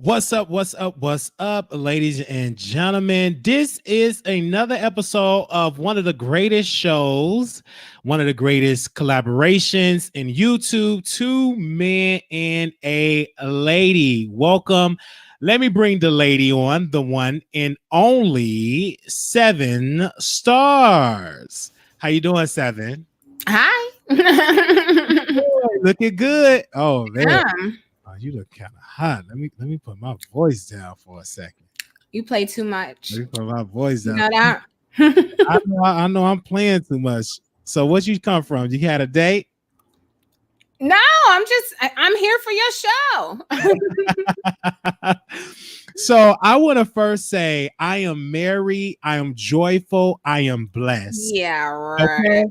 What's up? What's up, ladies and gentlemen? This is another episode of one of the greatest shows, one of the greatest collaborations in YouTube, two men and a lady. Welcome. Let me bring the lady on, the one and only 7 stars. How you doing, 7? Hi. Looking good. Oh, man. Yeah. Oh, you look kind of hot. Let me put my voice down for a second. You play too much. Let me put my voice down. You know that? I know I'm playing too much. So what you come from? You had a date? No, I'm here for your show. So I want to first say I am married, I am joyful, I am blessed. Yeah, right. Okay.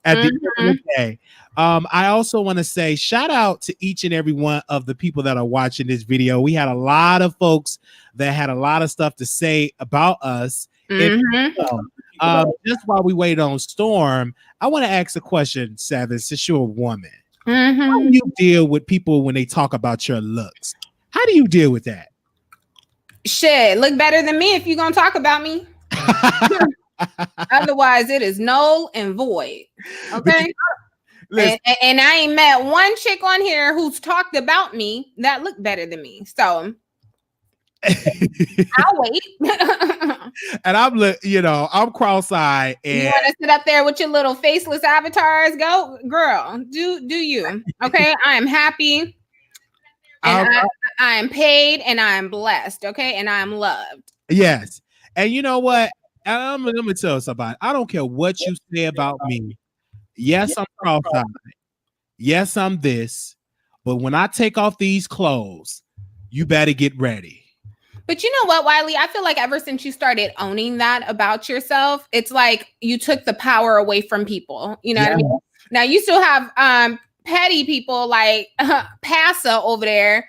At the end of the day. I also want to say shout out to each and every one of the people that are watching this video. We had a lot of folks that had a lot of stuff to say about us. Just while we wait on Storm, I want to ask a question, 7, since you're a woman. How do you deal with people when they talk about your looks? How do you deal with that? Shit, look better than me if you're gonna talk about me. Otherwise, it is null and void. Okay. And I ain't met one chick on here who's talked about me that looked better than me. So I'll wait. And I'm cross-eyed. And you want to sit up there with your little faceless avatars? Go, girl. Do you? Okay. I am happy. And I am paid and I am blessed. Okay. And I am loved. Yes. And you know what? I'm gonna tell you something. I don't care what you say about me. Yes, I'm cross-eyed. Yes, I'm this. But when I take off these clothes, you better get ready. But you know what, Wiley? I feel like ever since you started owning that about yourself, it's like you took the power away from people. You know what I mean? Now you still have petty people like Passa over there,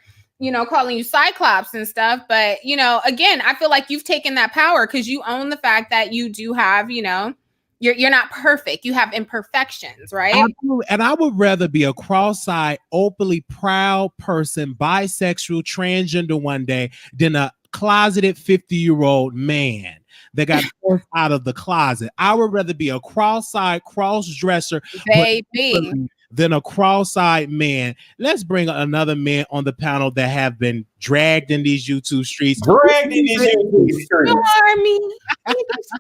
calling you Cyclops and stuff. But, again, I feel like you've taken that power because you own the fact that you do have, you're not perfect. You have imperfections, right? Absolutely. And I would rather be a cross-eyed, openly proud person, bisexual, transgender one day than a closeted 50-year-old man that got forced out of the closet. I would rather be a cross-eyed, cross-dresser, baby, than a cross-eyed man. Let's bring another man on the panel that have been dragged in these YouTube streets. Dragged in these YouTube streets.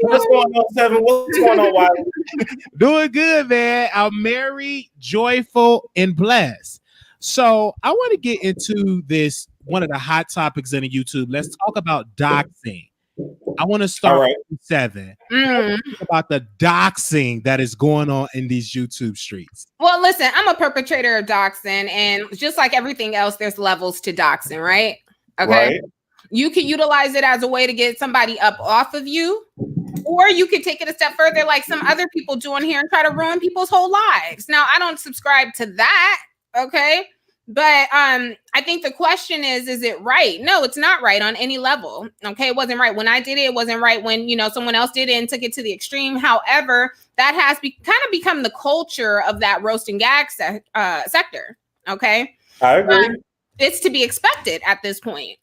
What's going on, 7? What's going on, Wiley? Doing good, man. I'm married, joyful, and blessed. So I want to get into this, one of the hot topics in the YouTube. Let's talk about doxing. I want to start with 7. About the doxing that is going on in these YouTube streets. Well, listen, I'm a perpetrator of doxing, and just like everything else, there's levels to doxing, right? Okay. Right. You can utilize it as a way to get somebody up off of you, or you could take it a step further, like some other people do on here, and try to ruin people's whole lives. Now, I don't subscribe to that. Okay. But I think the question is it right? No, it's not right on any level. Okay, it wasn't right when I did it. It wasn't right when someone else did it and took it to the extreme. However, that has kind of become the culture of that roast and gag sector. Okay, I agree. It's to be expected at this point.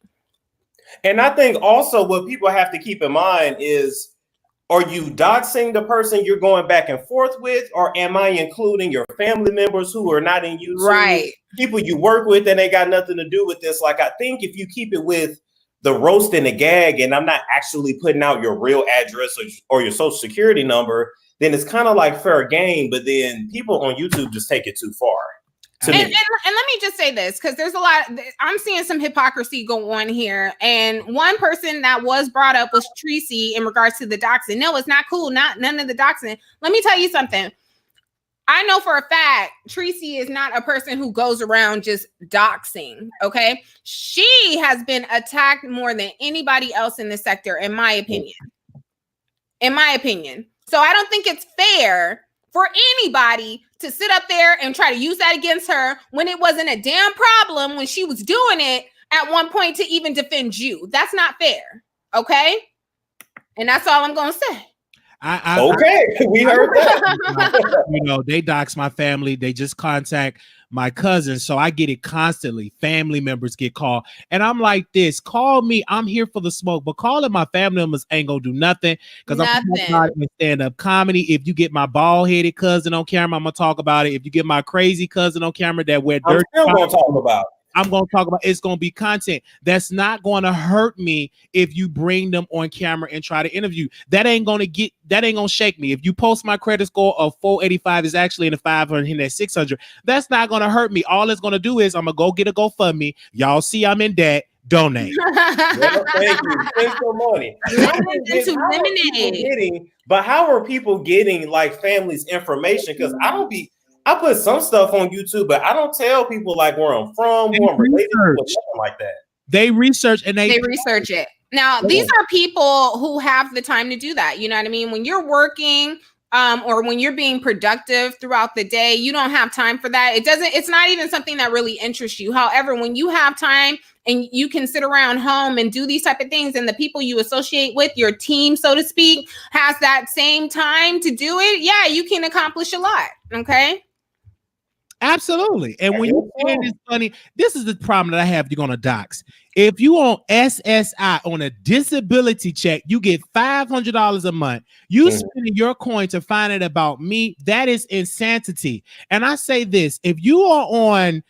And I think also what people have to keep in mind is, are you doxing the person you're going back and forth with, or am I including your family members who are not in YouTube? Right. People you work with and they got nothing to do with this. Like, I think if you keep it with the roast and the gag, and I'm not actually putting out your real address or your social security number, then it's kind of like fair game. But then people on YouTube just take it too far. And let me just say this, because there's a lot. I'm seeing some hypocrisy go on here. And one person that was brought up was Tracy in regards to the doxing. No, it's not cool. None of the doxing. Let me tell you something. I know for a fact Tracy is not a person who goes around just doxing. Okay. She has been attacked more than anybody else in the sector, in my opinion. So I don't think it's fair for anybody to sit up there and try to use that against her when it wasn't a damn problem when she was doing it at one point to even defend you. That's not fair. Okay. And that's all I'm going to say. We heard that. They dox my family. They just contact my cousins. So I get it constantly. Family members get called. And I'm like this, call me. I'm here for the smoke. But calling my family members ain't going to do nothing. Because I'm talking about it in stand-up comedy. If you get my bald-headed cousin on camera, I'm going to talk about it. If you get my crazy cousin on camera that wear dirt, I'm still going to talk about it. I'm going to talk about it's going to be content that's not going to hurt me if you bring them on camera and try to interview. That ain't going to shake me. If you post my credit score of 485 is actually in the 500 and at 600, that's not going to hurt me. All it's going to do is I'm going to go get a GoFundMe. Y'all see I'm in debt. Donate. Well, thank you. Spend some money. But how are people getting like families' information? Because I put some stuff on YouTube, but I don't tell people like where I'm from, who I'm related to, or nothing like that. They research and they research it. Now, these are people who have the time to do that. You know what I mean? When you're working, or when you're being productive throughout the day, you don't have time for that. It's not even something that really interests you. However, when you have time and you can sit around home and do these type of things, and the people you associate with, your team, so to speak, has that same time to do it, yeah, you can accomplish a lot. Okay. Absolutely. And when you say it's funny, this is the problem that I have. You're going to dox. If you on SSI on a disability check, you get $500 a month. You spending your coin to find out about me. That is insanity. And I say this, if you are on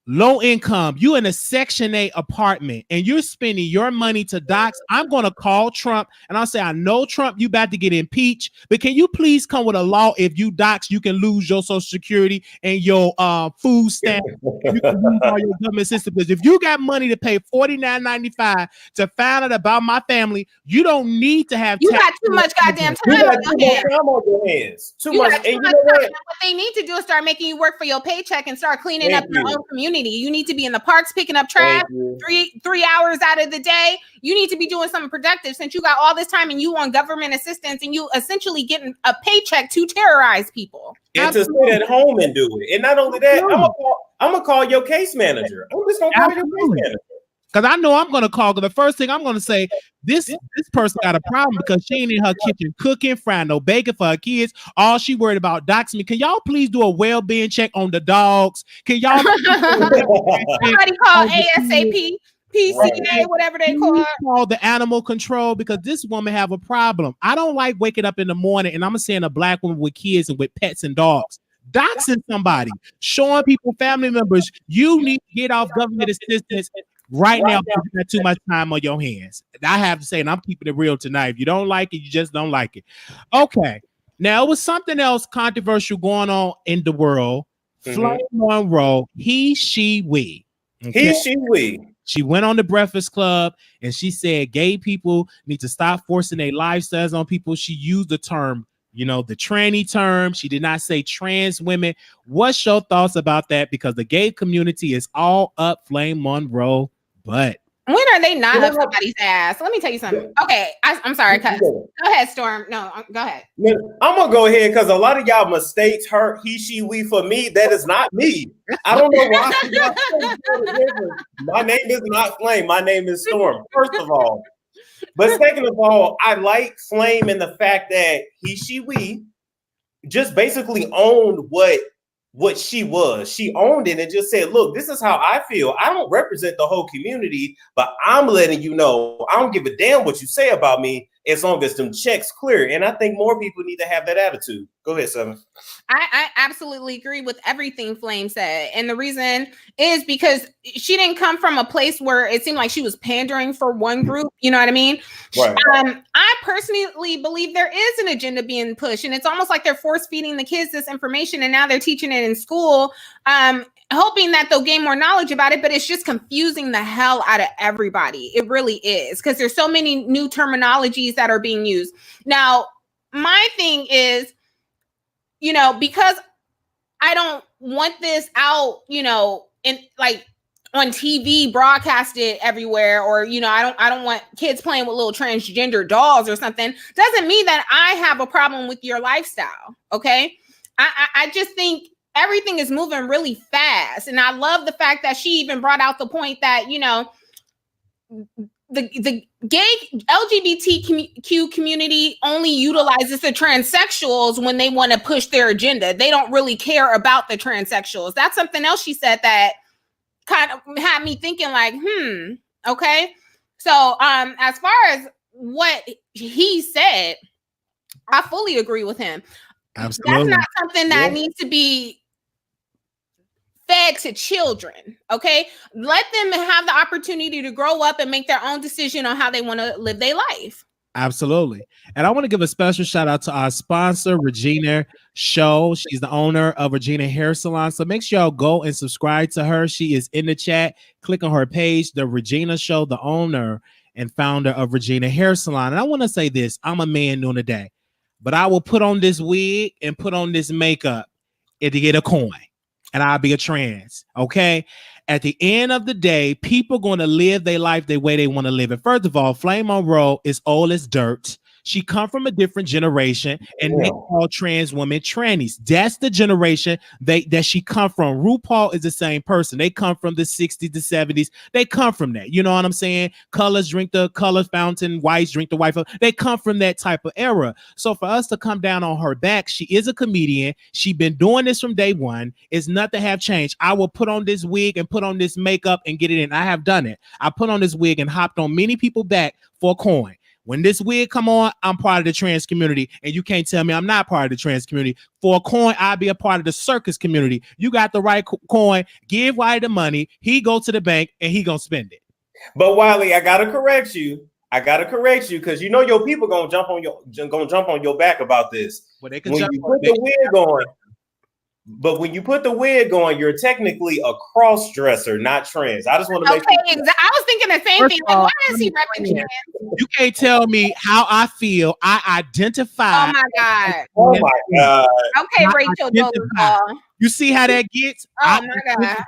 low income, you in a Section 8 apartment and you're spending your money to dox, I'm going to call Trump and I'll say, I know, Trump, you about to get impeached, but can you please come with a law? If you dox, you can lose your Social Security and your food stamp. You can lose all your government assistance. If you got money to pay $49.95 to find out about my family, you don't need to have. You got too much goddamn time on your hands. Too much. And what they need to do is start making you work for your paycheck and start cleaning up your own community. You need to be in the parks picking up trash 3 hours out of the day. You need to be doing something productive since you got all this time and you want government assistance and you essentially getting a paycheck to terrorize people. And to sit at home and do it. And not only that, I'm gonna call your case manager. I'm just gonna call your case manager. Because I know I'm going to call. Because the first thing I'm going to say, this person got a problem because she ain't in her kitchen cooking, frying no bacon for her kids. All she worried about doxing me. Can y'all please do a well-being check on the dogs? Can y'all somebody call ASAP, PCA, whatever they call it? Call the animal control, because this woman have a problem. I don't like waking up in the morning and I'm saying a black woman with kids and with pets and dogs. Doxing somebody, showing people, family members, you need to get off government assistance right now, because you got too much time on your hands. I have to say, and I'm keeping it real tonight. If you don't like it, you just don't like it. Okay. Now, it was something else controversial going on in the world. Flame Monroe, he, she, we. Okay? He, she, we. She went on the Breakfast Club and she said gay people need to stop forcing their lifestyles on people. She used the term, the tranny term. She did not say trans women. What's your thoughts about that? Because the gay community is all up Flame Monroe. But when are they not up somebody's ass? Let me tell you something. Okay, I'm sorry. Go ahead, Storm. No, go ahead. I'm gonna go ahead because a lot of y'all mistakes her, he, she, we for me. That is not me. I don't know why. My name is not Flame. My name is Storm. First of all, but second of all, I like Flame in the fact that he, she, we just basically owned what she was. She owned it and just said, look, this is how I feel. I don't represent the whole community, but I'm letting you know I don't give a damn what you say about me as long as them checks clear. And I think more people need to have that attitude. Go ahead, Seven. I absolutely agree with everything Flame said. And the reason is because she didn't come from a place where it seemed like she was pandering for one group. You know what I mean? Right. I personally believe there is an agenda being pushed, and it's almost like they're force feeding the kids this information, and now they're teaching it in school, hoping that they'll gain more knowledge about it. But it's just confusing the hell out of everybody. It really is, because there's so many new terminologies that are being used. Now, my thing is, because I don't want this out, in like on TV broadcasted everywhere, or I don't want kids playing with little transgender dolls or something, doesn't mean that I have a problem with your lifestyle. Okay. I just think everything is moving really fast. And I love the fact that she even brought out the point that, the gay LGBTQ community only utilizes the transsexuals when they want to push their agenda. They don't really care about the transsexuals. That's something else she said that kind of had me thinking like, okay. So as far as what he said, I fully agree with him. Absolutely. That's not something that needs to be fed to children. Okay, let them have the opportunity to grow up and make their own decision on how they want to live their life. Absolutely. And I want to give a special shout out to our sponsor, Regina Show. She's the owner of Regina Hair Salon. So make sure y'all go and subscribe to her. She is in the chat. Click on her page, the Regina Show, the owner and founder of Regina Hair Salon. And I want to say this, I'm a man during the day, but I will put on this wig and put on this makeup and to get a coin. And I'll be a trans, okay? At the end of the day, people going to live their life the way they want to live it. First of all, Flame Monroe is old as dirt. She come from a different generation, and they call trans women trannies. That's the generation that she come from. RuPaul is the same person. They come from the 60s, the 70s. They come from that. You know what I'm saying? Colors drink the color fountain, whites drink the white fountain. They come from that type of era. So for us to come down on her back, she is a comedian. She been doing this from day one. It's nothing have changed. I will put on this wig and put on this makeup and get it in. I have done it. I put on this wig and hopped on many people back for a coin. When this wig come on, I'm part of the trans community, and you can't tell me I'm not part of the trans community. For a coin, I'll be a part of the circus community. You got the right coin. Give Wiley the money. He go to the bank, and he gonna spend it. But Wiley, I gotta correct you. Because you know your people gonna jump on your back about this. Well, they can when you put the wig on. But when you put the wig on, you're technically a cross dresser, not trans. I just want to make sure. I was thinking the same thing. Like, why is he repping trans? You can't tell me how I feel. I identify. Oh my God. Oh my God. Okay, Rachel. You see how that gets? Oh my God.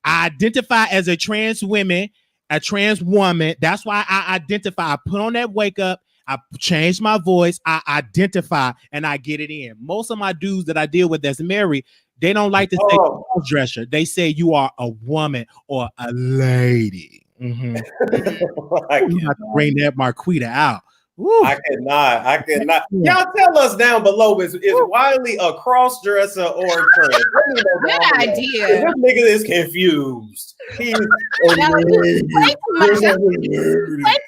I identify as a trans woman, a trans woman. That's why I identify. I put on that wake up. I change my voice, I identify, and I get it in. Most of my dudes that I deal with that's married, they don't like to say cross-dresser. They say you are a woman or a lady. Mm-hmm. You have to bring that Marquita out. Woo. I cannot. Y'all tell us down below, is Wiley a cross-dresser or a trans? Good idea. This nigga is confused. He's play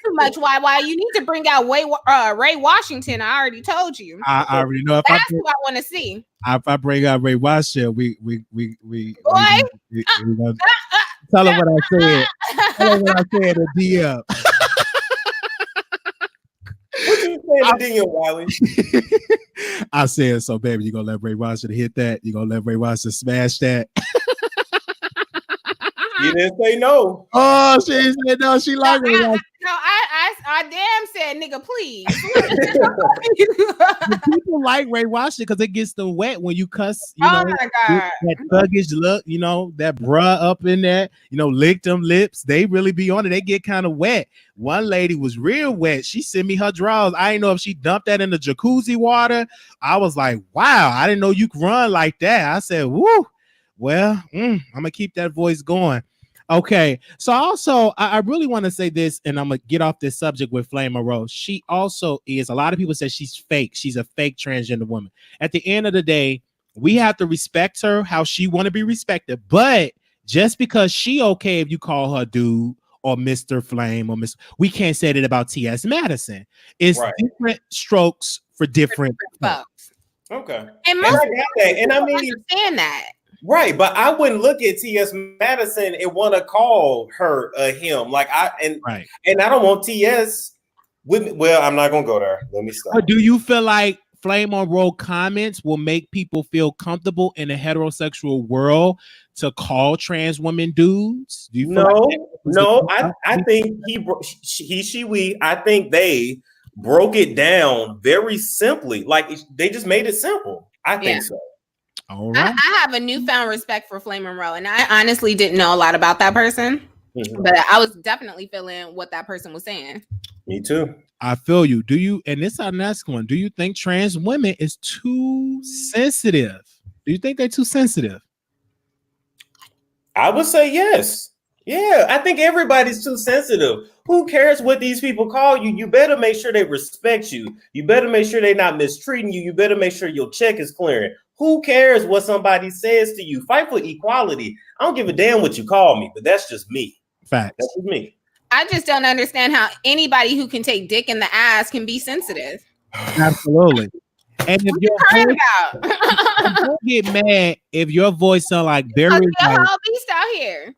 too much. Why? You need to bring out Ray Washington. I already told you. I already know. That's who I want to see. If I bring out Ray Washington, we Boy, tell him what I said. Tell him what I said at DM. What you saying to DM, Wiley? I said so, baby. You gonna let Ray Washington hit that? You gonna let Ray Washington smash that? You didn't say no. Oh, she said no. She liked it. No, I damn said, nigga, please. People like Ray Washington because it gets them wet when you cuss. You know, my God. That thuggish look, you know, that bruh up in there, you know, lick them lips. They really be on it. They get kind of wet. One lady was real wet. She sent me her drawers. I didn't know if she dumped that in the jacuzzi water. I was like, wow, I didn't know you could run like that. I said, woo. Well, I'm gonna keep that voice going. Okay, so also I really want to say this, and I'm gonna get off this subject with Flame Monroe. She also is. A lot of people say she's fake. She's a fake transgender woman. At the end of the day, we have to respect her how she want to be respected. But just because she okay if you call her dude or Mr. Flame or Miss, we can't say that about T.S. Madison. It's different strokes for different folks. Okay, and most and I mean, understand that. Right, but I wouldn't look at T.S. Madison and want to call her him. Like and I don't want T.S. with me. Well, I'm not gonna go there. Let me stop. Or do you feel like Flame Monroe comments will make people feel comfortable in a heterosexual world to call trans women dudes? Do you feel I think we. I think they broke it down very simply. Like they just made it simple. I think so. All right. I have a newfound respect for Flame Monroe, and I honestly didn't know a lot about that person, but I was definitely feeling what that person was saying. Me too. I feel you. Do you? And this is our next one. Do you think trans women is too sensitive? Do you think they're too sensitive? I would say yes. Yeah, I think everybody's too sensitive. Who cares what these people call you? You better make sure they respect you. You better make sure they're not mistreating you. You better make sure your check is clearing. Who cares what somebody says to you? Fight for equality. I don't give a damn what you call me, but that's just me. Facts. That's just me. I just don't understand how anybody who can take dick in the ass can be sensitive. Absolutely. And if don't get mad if your voice sound like Barry White. Beast out here.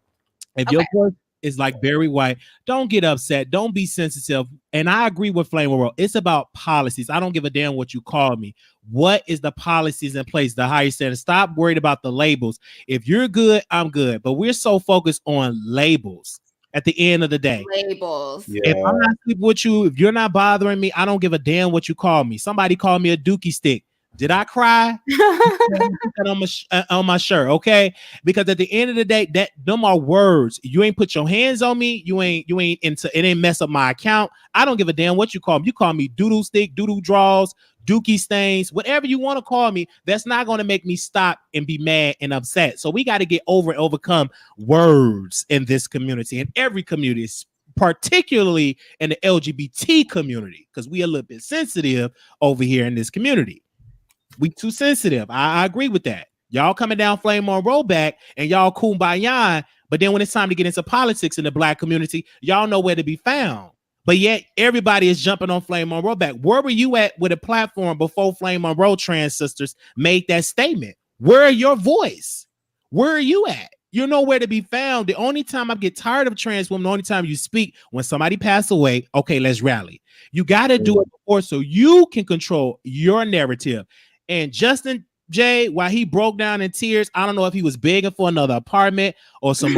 If your voice is like Barry White, don't get upset. Don't be sensitive. And I agree with Flame Monroe. It's about policies. I don't give a damn what you call me. What is the policies in place? The higher standard. Stop worried about the labels. If you're good, I'm good. But we're so focused on labels. At the end of the day, labels. Yeah. If I'm not sleeping with you, if you're not bothering me, I don't give a damn what you call me. Somebody called me a dookie stick. Did I cry? on my shirt, okay? Because at the end of the day, them are words. You ain't put your hands on me. You ain't into it. Ain't mess up my account. I don't give a damn what you call me. You call me doodle stick, doodle draws, dookie stains, whatever you want to call me. That's not going to make me stop and be mad and upset. So we got to get over and overcome words in this community, in every community, particularly in the LGBT community, because we a little bit sensitive over here in this community. We too sensitive. I agree with that. Y'all coming down Flame Monroe back and y'all kumbaya, but then when it's time to get into politics in the Black community, y'all know where to be found. But yet everybody is jumping on Flame Monroe back. Where were you at with a platform before Flame Monroe trans sisters made that statement? Where are your voice? Where are you at? You're nowhere to be found. The only time I get tired of trans women, the only time you speak when somebody passed away, okay, let's rally. You got to do it before so you can control your narrative. And Justin J, while he broke down in tears, I don't know if he was begging for another apartment or some.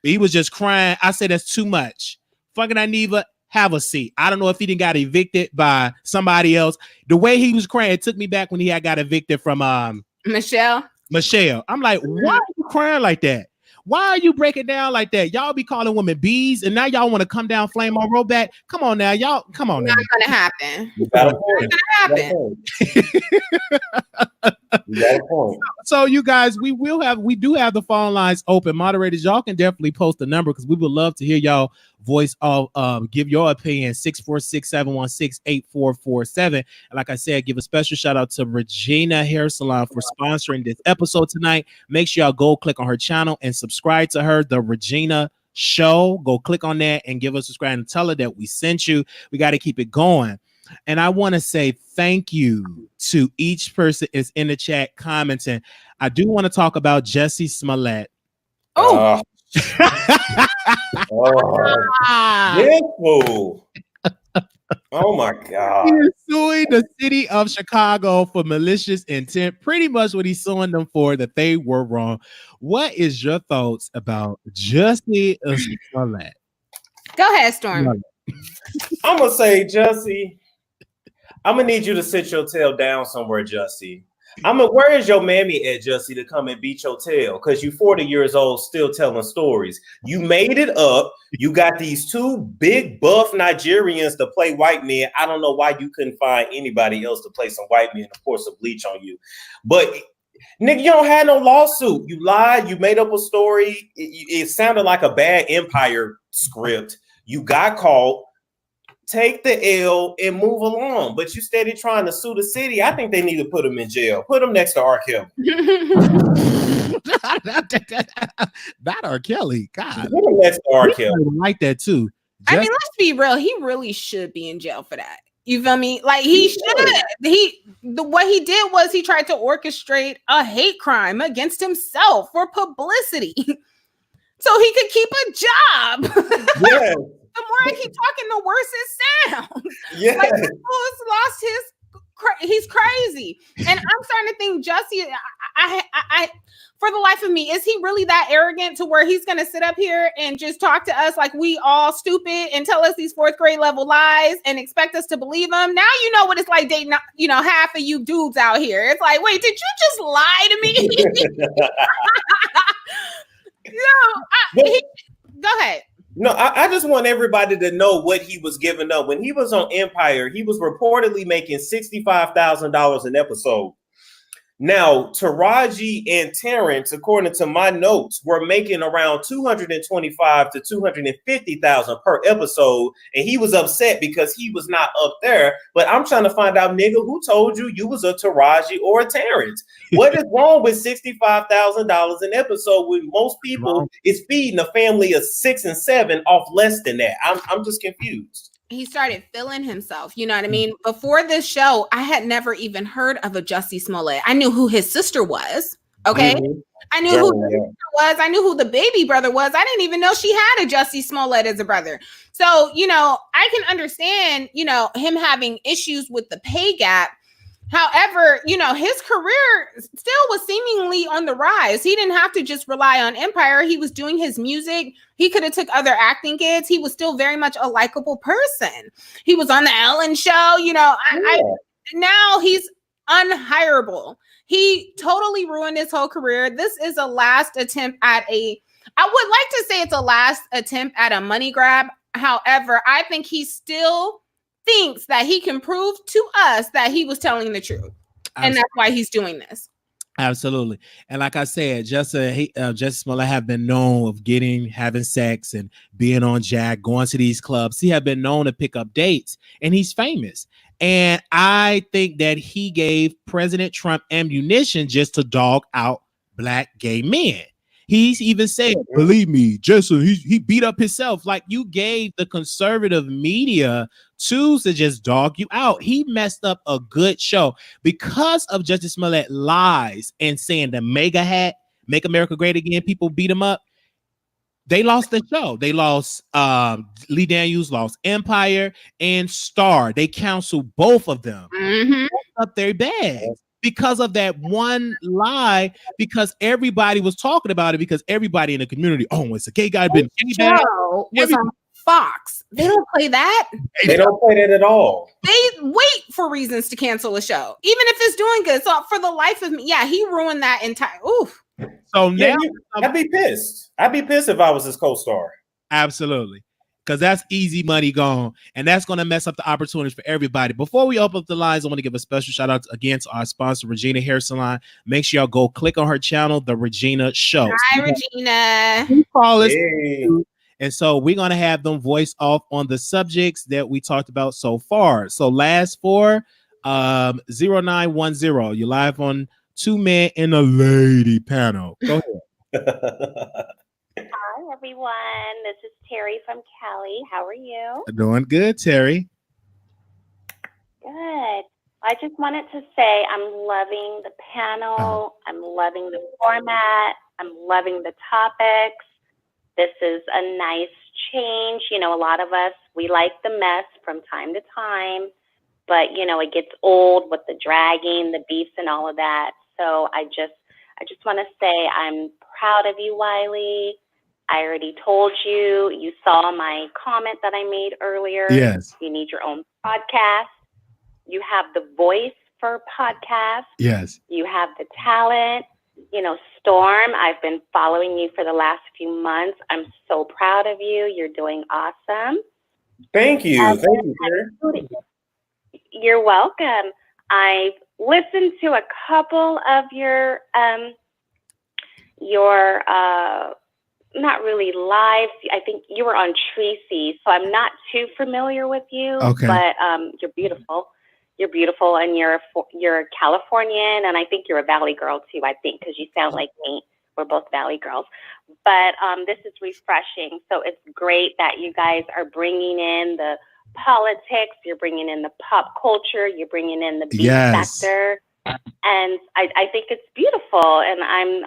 He was just crying. I said that's too much. Fucking Aniva, have a seat. I don't know if he didn't got evicted by somebody else. The way he was crying, it took me back when he had got evicted from Michelle. I'm like, why are you crying like that? Why are you breaking down like that? Y'all be calling women bees, and now y'all want to come down Flame Monroe back. Come on now, y'all. Come on now. Not gonna happen. Not gonna happen. You got a point. So you guys, we do have the phone lines open. Moderators, y'all can definitely post the number because we would love to hear y'all voice of give your opinion. 646-716-8447. And like I said, give a special shout out to Regina Hair Salon for sponsoring this episode tonight. Make sure y'all go click on her channel and subscribe to her, The Regina Show. Go click on that and give us a subscribe and tell her that we sent you. We got to keep it going. And I want to say thank you to each person is in the chat commenting. I do want to talk about Jesse Smollett. Oh, oh my God. He is suing the city of Chicago for malicious intent. Pretty much what he's suing them for, that they were wrong. What is your thoughts about Jesse Smollett? Go ahead, Storm. I'm going to say, Jesse, I'm going to need you to sit your tail down somewhere, Jesse. Where is your mammy at, Jussie, to come and beat your tail? Because you 40 years old, still telling stories. You made it up. You got these two big buff Nigerians to play white men. I don't know why you couldn't find anybody else to play some white men, of course, some bleach on you. But nigga, you don't have no lawsuit. You lied. You made up a story. It sounded like a bad Empire script. You got caught. Take the L and move along. But you steady trying to sue the city. I think they need to put him in jail. Put him next to R. Kelly. Not R. Kelly. God. Put him next to R. Kelly. I like that too. I mean, let's be real. He really should be in jail for that. You feel me? Like he should. What he did was he tried to orchestrate a hate crime against himself for publicity, so he could keep a job. Yeah. The more I keep talking, the worse it sounds. Yeah. Like Lewis lost his. He's crazy, and I'm starting to think Jussie. I for the life of me, is he really that arrogant to where he's going to sit up here and just talk to us like we all stupid and tell us these 4th grade level lies and expect us to believe them? Now you know what it's like dating, half of you dudes out here. It's like, wait, did you just lie to me? Go ahead. No, I just want everybody to know what he was giving up. When he was on Empire, he was reportedly making $65,000 an episode. Now, Taraji and Terrence, according to my notes, were making around $225,000 to $250,000 per episode, and he was upset because he was not up there. But I'm trying to find out, nigga, who told you you was a Taraji or a Terrence? What is wrong with $65,000 an episode when most people is feeding a family of 6 and 7 off less than that? I'm just confused. He started feeling himself. You know what I mean? Before this show, I had never even heard of a Jussie Smollett. I knew who his sister was. Okay. Mhm. I knew who the sister was. I knew who the baby brother was. I didn't even know she had a Jussie Smollett as a brother. So, you know, I can understand, you know, him having issues with the pay gap. However, you know, his career still was seemingly on the rise. He didn't have to just rely on Empire. He was doing his music. He could have took other acting gigs. He was still very much a likable person. He was on the Ellen Show. You know, now he's unhireable. He totally ruined his whole career. This is a last attempt at I would like to say it's a last attempt at a money grab. However, I think he still thinks that he can prove to us that he was telling the truth. And that's why he's doing this. Absolutely. And like I said, Jussie Smollett have been known of having sex and being on Jack, going to these clubs. He have been known to pick up dates, and he's famous. And I think that he gave President Trump ammunition just to dog out black gay men. He's even said, believe me, Justin, he beat up himself. Like, you gave the conservative media tools to just dog you out. He messed up a good show because of Jussie Smollett lies and saying the MAGA hat, make America great again. People beat him up. They lost the show. They lost Lee Daniels, lost Empire and Star. They canceled both of them. Up their bags because of that one lie, because everybody was talking about it, because everybody in the community, oh, it's a gay guy been was on Fox. They don't play that. They don't play that at all. They wait for reasons to cancel a show, even if it's doing good. So for the life of me, yeah, he ruined that entire. Oof. So now I'd be pissed. I'd be pissed if I was his co-star. Absolutely. Because that's easy money gone, and that's going to mess up the opportunities for everybody. Before we open up the lines, I want to give a special shout out again to our sponsor, Regina Hair Salon. Make sure y'all go click on her channel, The Regina Show. Hi, Regina. Call us. Hey. And so we're going to have them voice off on the subjects that we talked about so far. So last four, 0910. You're live on Two Men and a Lady panel. Go ahead. Hi, everyone. This is Terry from Cali. How are you? Doing good, Terry. Good. I just wanted to say I'm loving the panel. I'm loving the format. I'm loving the topics. This is a nice change. You know, a lot of us, we like the mess from time to time, but, you know, it gets old with the dragging, the beefs, and all of that. So I just want to say I'm proud of you, Wiley. I already told you. You saw my comment that I made earlier. Yes. You need your own podcast. You have the voice for podcasts. Yes. You have the talent. You know, Storm, I've been following you for the last few months. I'm so proud of you. You're doing awesome. Thank you. Thank you, Terry. You're welcome. I've listened to a couple of your not really lives. I think you were on Tracy, so I'm not too familiar with you. Okay. But you're beautiful. You're beautiful, and you're a Californian, and I think you're a Valley girl too. I think because you sound like me. We're both Valley girls. But this is refreshing. So it's great that you guys are bringing in the politics. You're bringing in the pop culture. You're bringing in the beat sector. And I think it's beautiful, and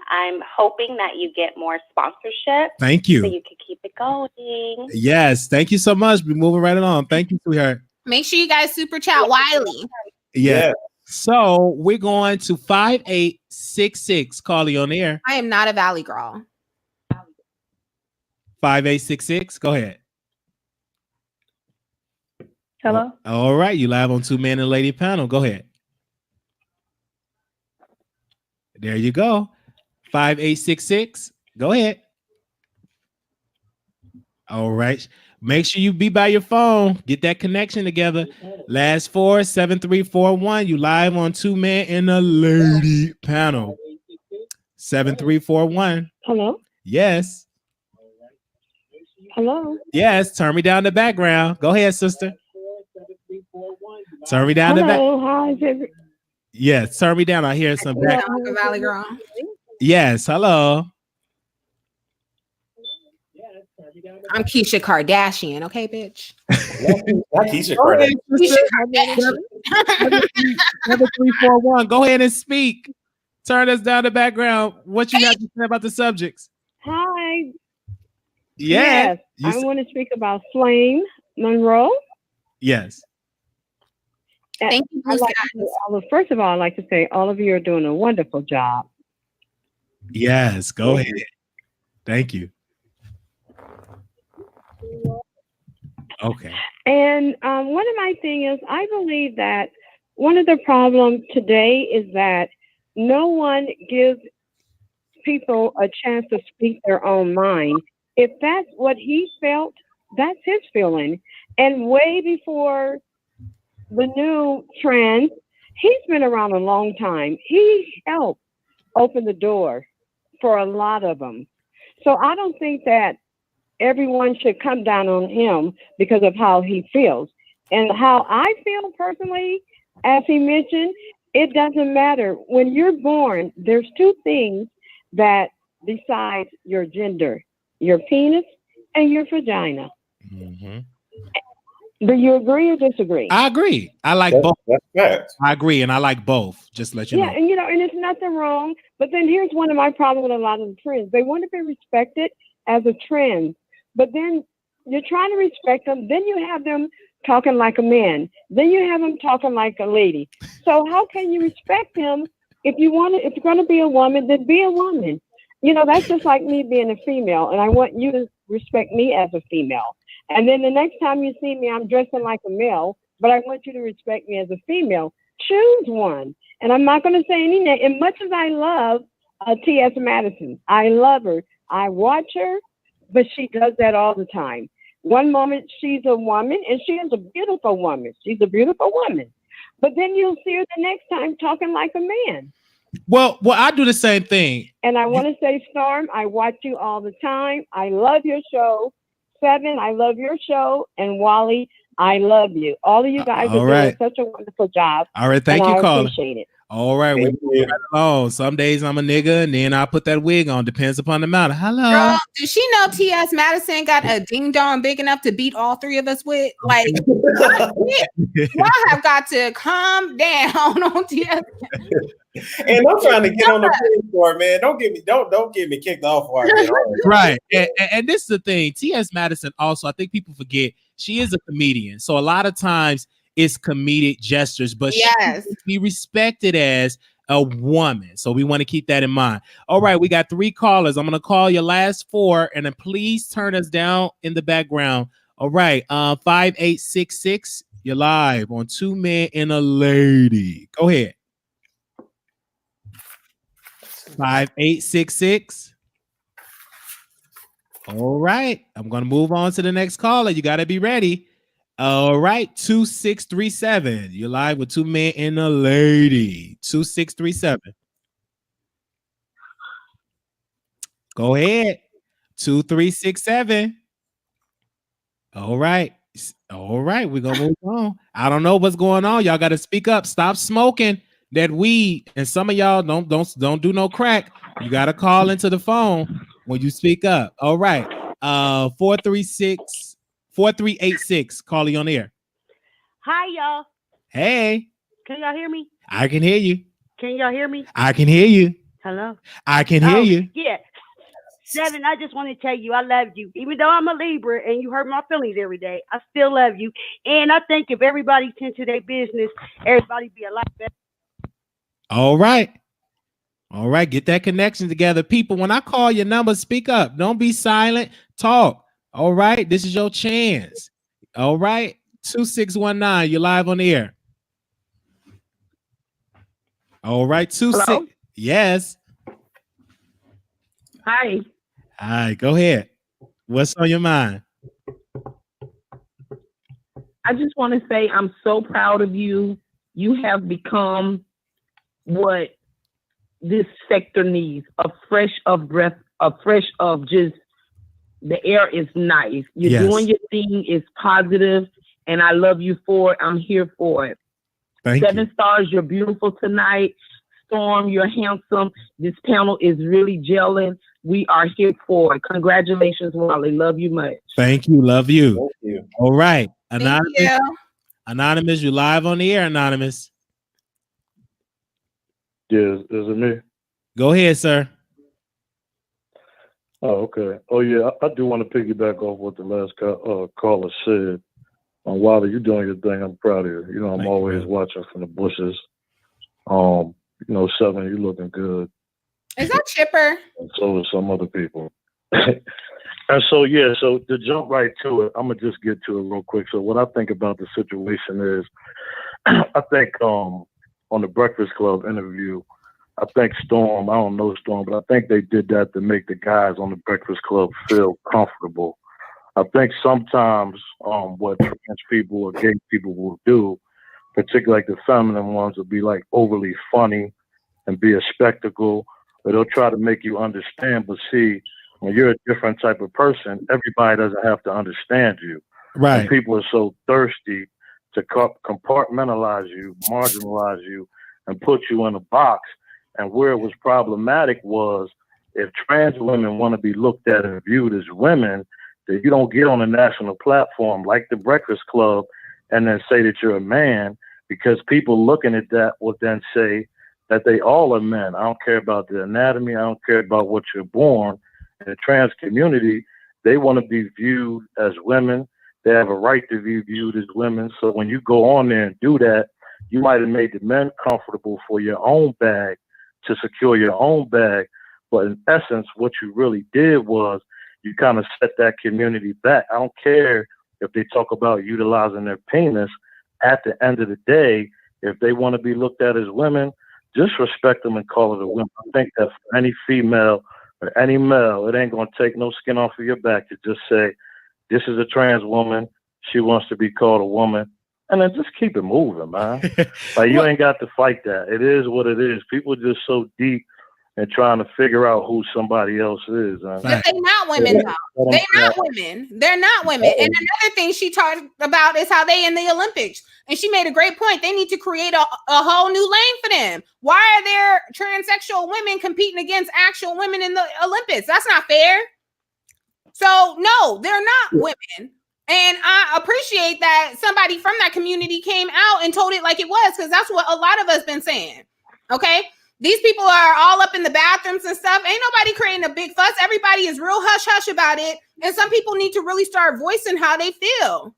I'm hoping that you get more sponsorship. Thank you. So you can keep it going. Yes, thank you so much. We're moving right along. Thank you, sweetheart. Make sure you guys super chat Wiley. Yeah. So we're going to 5866. Carly on the air. I am not a Valley girl. 5866. Go ahead. Hello. All right, you live on Two Men and a Lady panel. Go ahead. There you go. 5866. Go ahead. All right. Make sure you be by your phone. Get that connection together. Last 47341. You live on Two Men and a Lady panel. 7341. Hello. Yes. Hello. Yes. Turn me down the background. Go ahead, sister. Turn me down the back. Hi. Yes. Turn me down. I hear some back. Valley girl. Yes. Hello. I'm Keisha Kardashian, okay, bitch. Not Keisha Kardashian. Keisha Kardashian. 7341. Go ahead and speak. Turn us down the background. What you have to say about the subjects? Hi. Yes. I want to speak about Flame Monroe. Yes. Thank you, Blue Skies. First of all, I'd like to say all of you are doing a wonderful job. Yes. Go ahead. Thank you. Okay. And one of my things is, I believe that one of the problems today is that no one gives people a chance to speak their own mind. If that's what he felt, that's his feeling. And way before the new trend, he's been around a long time. He helped open the door for a lot of them. So I don't think that everyone should come down on him because of how he feels. And how I feel personally, as he mentioned, it doesn't matter. When you're born, there's two things that decide your gender: your penis and your vagina. Mm-hmm. Do you agree or disagree? I agree. I like both. That's facts. I agree, and I like both. Just let you know. Yeah, and and it's nothing wrong. But then here's one of my problems with a lot of the trends. They want to be respected as a trend, but then you're trying to respect them. Then you have them talking like a man. Then you have them talking like a lady. So how can you respect him if you're going to be a woman? Then be a woman. That's just like me being a female, and I want you to respect me as a female. And then the next time you see me, I'm dressing like a male, but I want you to respect me as a female. Choose one. And I'm not going to say any name. And much as I love T.S. Madison, I love her. I watch her, but she does that all the time. One moment she's a woman, and she is a beautiful woman. She's a beautiful woman. But then you'll see her the next time talking like a man. Well, I do the same thing. And I want to say, Storm, I watch you all the time. I love your show. Seven, I love your show. And Wally, I love you. All of you guys are doing such a wonderful job. All right, thank you, caller. I appreciate it. All right, some days I'm a nigga, and then I put that wig on. Depends upon the matter. Hello. Girl, does she know T.S. Madison got a ding dong big enough to beat all three of us with? Like, y'all have got to calm down on T.S. And I'm trying to get on the page for it, man. Don't get me kicked off while I get on. Right. And this is the thing. T.S. Madison also, I think people forget, she is a comedian. So a lot of times it's comedic gestures, but she should be respected as a woman. So we want to keep that in mind. All right, we got 3 callers. I'm going to call your last 4, and then please turn us down in the background. All right, 5866, you're live on Two Men and a Lady. Go ahead. 5866. All right, I'm going to move on to the next caller. You got to be ready. All right, 2637. You're live with Two Men and a Lady. 2637. Go ahead. 2367. All right. We're gonna move on. I don't know what's going on. Y'all got to speak up. Stop smoking that weed. And some of y'all don't do no crack. You got to call into the phone when you speak up. All right. 4386. Call you on air. Hi, y'all. Hey. Can y'all hear me? I can hear you. Can y'all hear me? I can hear you. Hello? I can hear you. Yeah. Seven, I just want to tell you I love you. Even though I'm a Libra and you hurt my feelings every day, I still love you. And I think if everybody tend to their business, everybody be a lot better. All right. Get that connection together. People, when I call your number, speak up. Don't be silent. Talk. All right. This is your chance. All right. 2619. You're live on the air. All right. 26. Yes. Hi. All right. Go ahead. What's on your mind? I just want to say I'm so proud of you. You have become what this sector needs, a fresh of breath, a fresh of just, the air is nice. You're doing your thing, it's positive, and I love you for it. I'm here for it. Thank 7 stars, you're beautiful tonight. Storm, you're handsome. This panel is really gelling. We are here for it. Congratulations, Wally. Love you much. Thank you. Love you. Thank you. All right. Thank you. Anonymous, you live on the air, Anonymous. Yeah, is it me? Go ahead, sir. Oh, okay. Oh, yeah, I do want to piggyback off what the last caller said. Wiley, you're doing your thing. I'm proud of you. You know, I'm always watching from the bushes. You know, 7, you looking good. Is that Chipper? And so is some other people. And so, yeah, so to jump right to it, I'm going to just get to it real quick. So what I think about the situation is, I think on the Breakfast Club interview, I think Storm, I don't know Storm, but I think they did that to make the guys on the Breakfast Club feel comfortable. I think sometimes what trans people or gay people will do, particularly like the feminine ones, will be like overly funny and be a spectacle, but they'll try to make you understand. But see, when you're a different type of person, everybody doesn't have to understand you. Right. And people are so thirsty to compartmentalize you, marginalize you, and put you in a box. And where it was problematic was if trans women want to be looked at and viewed as women, that you don't get on a national platform like the Breakfast Club and then say that you're a man, because people looking at that will then say that they all are men. I don't care about the anatomy. I don't care about what you're born. In the trans community, they want to be viewed as women. They have a right to be viewed as women. So when you go on there and do that, you might have made the men comfortable for your own bag, to secure your own bag. But in essence, what you really did was you kind of set that community back. I don't care if they talk about utilizing their penis. At the end of the day, if they want to be looked at as women, just respect them and call it a woman. I think that for any female or any male, it ain't going to take no skin off of your back to just say, this is a trans woman. She wants to be called a woman. And then just keep it moving, man. Like, you ain't got to fight that. It is what it is. People are just so deep and trying to figure out who somebody else is. But they're not women, though. They're not women. They're not women. And another thing she talked about is how they in the Olympics. And she made a great point. They need to create a whole new lane for them. Why are there transsexual women competing against actual women in the Olympics? That's not fair. So, no, they're not women. And I appreciate that somebody from that community came out and told it like it was, because that's what a lot of us been saying. Okay? These people are all up in the bathrooms and stuff. Ain't nobody creating a big fuss. Everybody is real hush-hush about it. And some people need to really start voicing how they feel.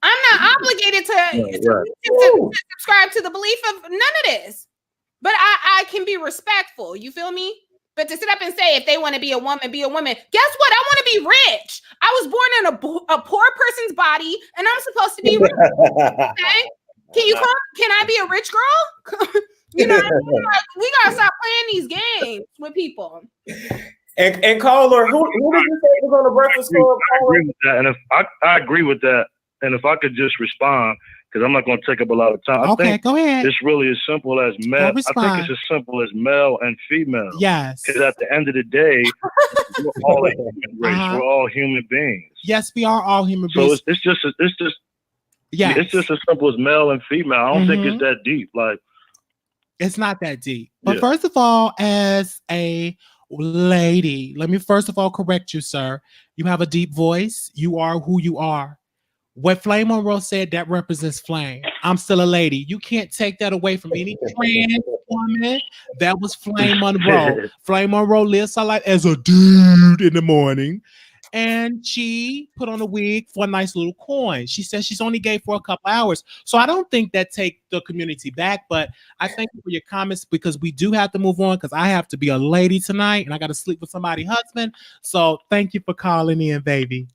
I'm not obligated to subscribe to the belief of none of this. But I can be respectful. You feel me? But to sit up and say, if they want to be a woman, be a woman. Guess what? I want to be rich. I was born in a poor person's body, and I'm supposed to be rich. Okay? Can I be a rich girl? You know what I mean? Like, we gotta stop playing these games with people. And caller, who did you say was on the Breakfast Club? I agree with that. And if I agree with that, and if I could just respond, because I'm not going to take up a lot of time. I think go ahead. It's really as simple as male. I think it's as simple as male and female. Yes. Because at the end of the day, we're all a human race. We're all human beings. Yes, we are all human beings. So it's just as simple as male and female. I don't think it's that deep. Like, it's not that deep. But first of all, as a lady, let me first of all correct you, sir. You have a deep voice. You are who you are. What Flame Monroe said, that represents Flame. I'm still a lady. You can't take that away from any trans woman. That was Flame Monroe. Flame Monroe lives her life as a dude in the morning. And she put on a wig for a nice little coin. She says she's only gay for a couple hours. So I don't think that take the community back, but I thank you for your comments, because we do have to move on, because I have to be a lady tonight and I got to sleep with somebody's husband. So thank you for calling in, baby.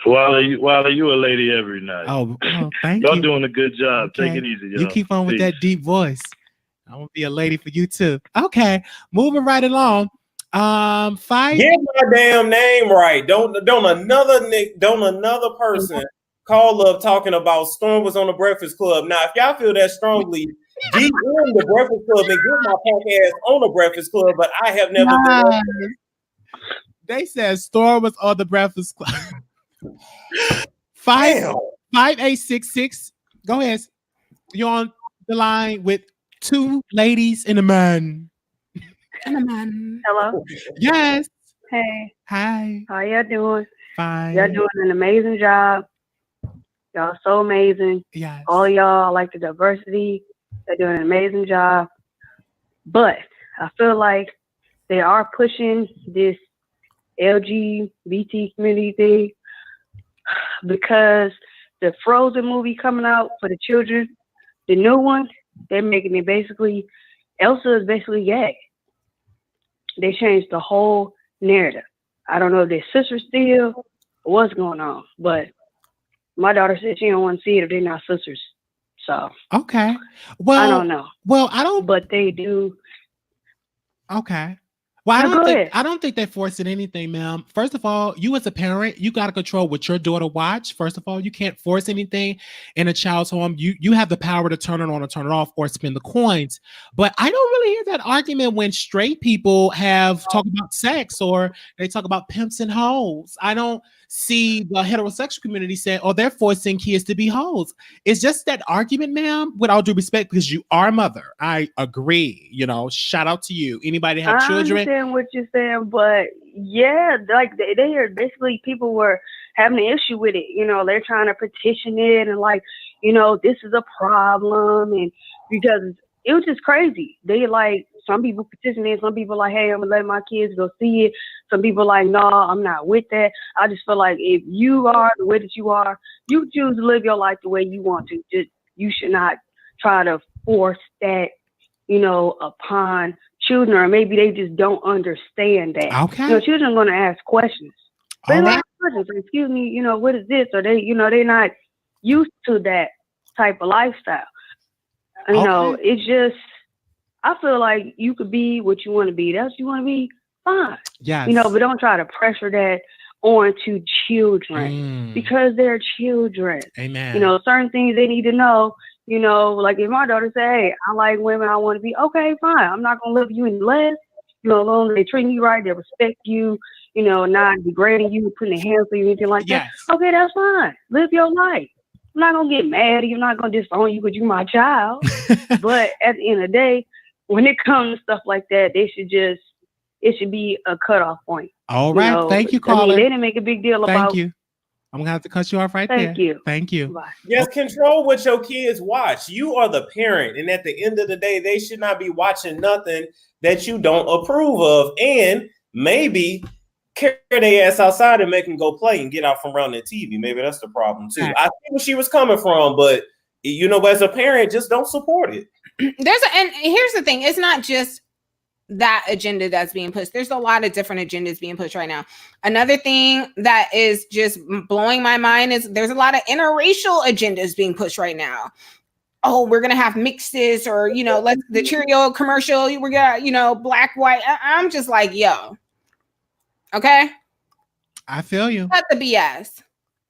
While you a lady every night. Oh thank you. Y'all doing a good job. Okay. Take it easy, y'all. You keep on with that deep voice. I'm gonna be a lady for you too. Okay, moving right along. Fight. Get my damn name right. Don't another person call up talking about Storm was on the Breakfast Club. Now, if y'all feel that strongly, DM the Breakfast Club and get my punk ass on the Breakfast Club, but I have never been. They said Storm was on the Breakfast Club. 5866. Go ahead. You're on the line with two ladies and a man. Hello. Yes. Hey. Hi. How y'all doing? Fine. Y'all doing an amazing job. Y'all so amazing. Yes. All y'all like the diversity. They're doing an amazing job. But I feel like they are pushing this LGBT community thing because the Frozen movie coming out for the children, the new one, they're making it basically, Elsa is basically gay. They changed the whole narrative. I don't know if they're sisters still or what's going on, but my daughter said she don't want to see it if they're not sisters. So okay. Well, I don't know. Well, I don't. But they do. Okay. Well, I don't think they're forcing anything, ma'am. First of all, you as a parent, you got to control what your daughter watch. First of all, you can't force anything in a child's home. You have the power to turn it on or turn it off or spend the coins. But I don't really hear that argument when straight people have talked about sex or they talk about pimps and hoes. I don't see the heterosexual community saying, oh, they're forcing kids to be hoes. It's just that argument, ma'am, with all due respect, because you are a mother. I agree. Shout out to you. Anybody have children? I understand what you're saying, but yeah, like they are basically people were having an issue with it. They're trying to petition it and this is a problem. And because it was just crazy. They some people petitioning it, some people like, hey, I'm gonna let my kids go see it. Some people like, no, I'm not with that. I just feel like if you are the way that you are, you choose to live your life the way you want to. You should not try to force that, upon children, or maybe they just don't understand that. Okay. Children are going to ask questions. They ask questions. Excuse me, what is this? Or they, they're not used to that type of lifestyle. It's just, I feel like you could be what you want to be. That's what you want to be, fine. Yes. But don't try to pressure that onto children because they're children. Amen. Certain things they need to know. Like if my daughter say, hey, I like women, I want to be, okay, fine. I'm not going to love you any less. As long as they treat you right, they respect you, not degrading you, putting their hands on you, anything like that. Okay, that's fine. Live your life. I'm not going to get mad. You're not going to disown you because you're my child. But at the end of the day, when it comes to stuff like that, it should be a cutoff point. All right. Thank you, caller. They didn't make a big deal about. Thank you. I'm going to have to cut you off right there. Thank you. Thank you. Bye. Yes, control what your kids watch. You are the parent. And at the end of the day, they should not be watching nothing that you don't approve of. And maybe carry their ass outside and make them go play and get out from around the TV. Maybe that's the problem too. I see where she was coming from, but as a parent, just don't support it. And here's the thing. It's not just that agenda that's being pushed. There's a lot of different agendas being pushed right now. Another thing that is just blowing my mind is there's a lot of interracial agendas being pushed right now. Oh, we're going to have mixes or, let's the Cheerio commercial. We're going to, black, white. I'm just like, yo. Okay. I feel you. Cut the BS.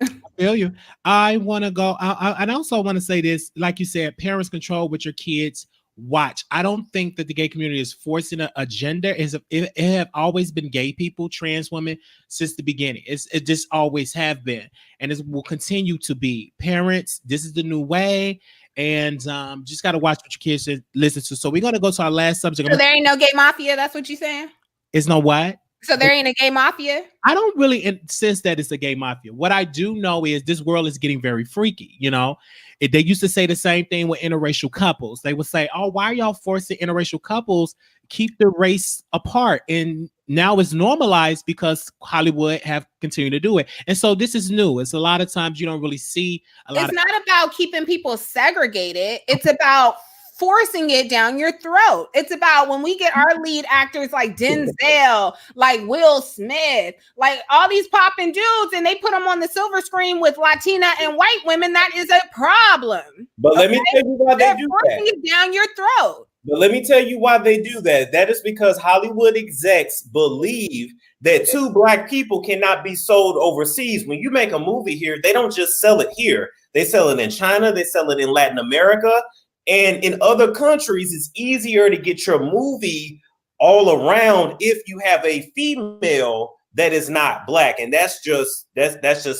I feel you. I want to go. I also want to say this, like you said, parents control what your kids watch. I don't think that the gay community is forcing a agenda. It have always been gay people, trans women since the beginning. It just always have been, and it will continue to be. Parents, this is the new way, and just got to watch what your kids should listen to. So we're gonna go to our last subject. So there ain't no gay mafia. That's what you saying? It's no what? So there ain't a gay mafia? I don't really sense that it's a gay mafia. What I do know is this world is getting very freaky, They used to say the same thing with interracial couples. They would say, oh, why are y'all forcing interracial couples? Keep the race apart. And now it's normalized because Hollywood have continued to do it. And so this is new. It's a lot of times you don't really see a lot. It's not about keeping people segregated. It's about forcing it down your throat. It's about when we get our lead actors like Denzel, like Will Smith, like all these popping dudes, and they put them on the silver screen with Latina and white women, that is a problem. But let me tell you why they do forcing that. it down your throat. But let me tell you why they do that. That is because Hollywood execs believe that two black people cannot be sold overseas. When you make a movie here, they don't just sell it here. They sell it in China, they sell it in Latin America, and in other countries, it's easier to get your movie all around if you have a female that is not black. And that's just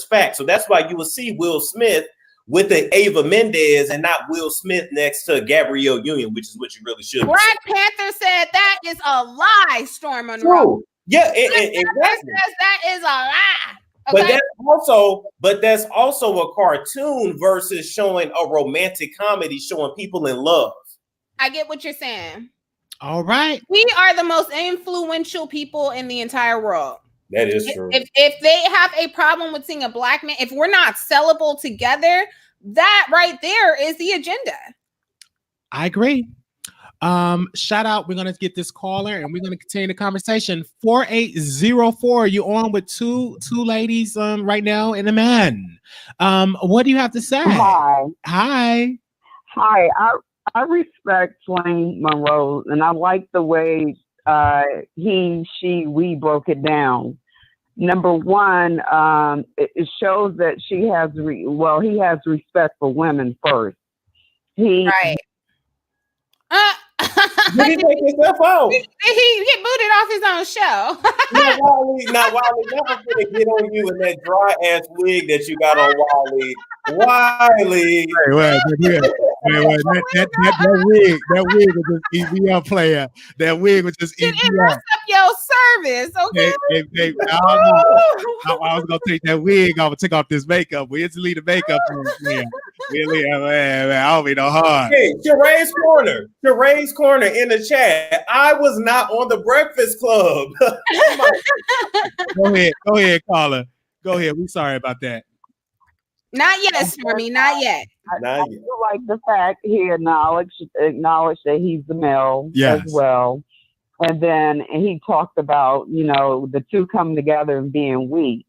fact. So that's why you will see Will Smith with the Ava Mendez and not Will Smith next to Gabrielle Union, which is what you really should. Black Panther said that is a lie, Storm Monroe. True. Yeah, exactly. That is a lie. Okay? But that's also a cartoon versus showing a romantic comedy showing people in love. I get what you're saying. All right. We are the most influential people in the entire world. That is true. If they have a problem with seeing a black man, if we're not sellable together, that right there is the agenda. I agree. Shout out. We're gonna get this caller and we're gonna continue the conversation. 4804. You on with two ladies right now and a man. What do you have to say? Hi. I respect Swain Monroe, and I like the way we broke it down. Number one, it shows that he has respect for women first. Right. Did he take himself out? He get booted off his own show. Wiley, never gonna get on you in that dry ass wig that you got on, Wiley. Wiley. That wig was just eat me up, player. That wig was just eat me up. Up your service, okay? I was gonna take that wig off and take off this makeup. We instantly the makeup. Really, man, I'll be no hard. Hey, Sheree's corner in the chat. I was not on the Breakfast Club. Go ahead, caller. Go ahead. We sorry about that. Not yet, Stormy. Not yet. I do like the fact he acknowledged that he's the male as well. And then he talked about, the two coming together and being we.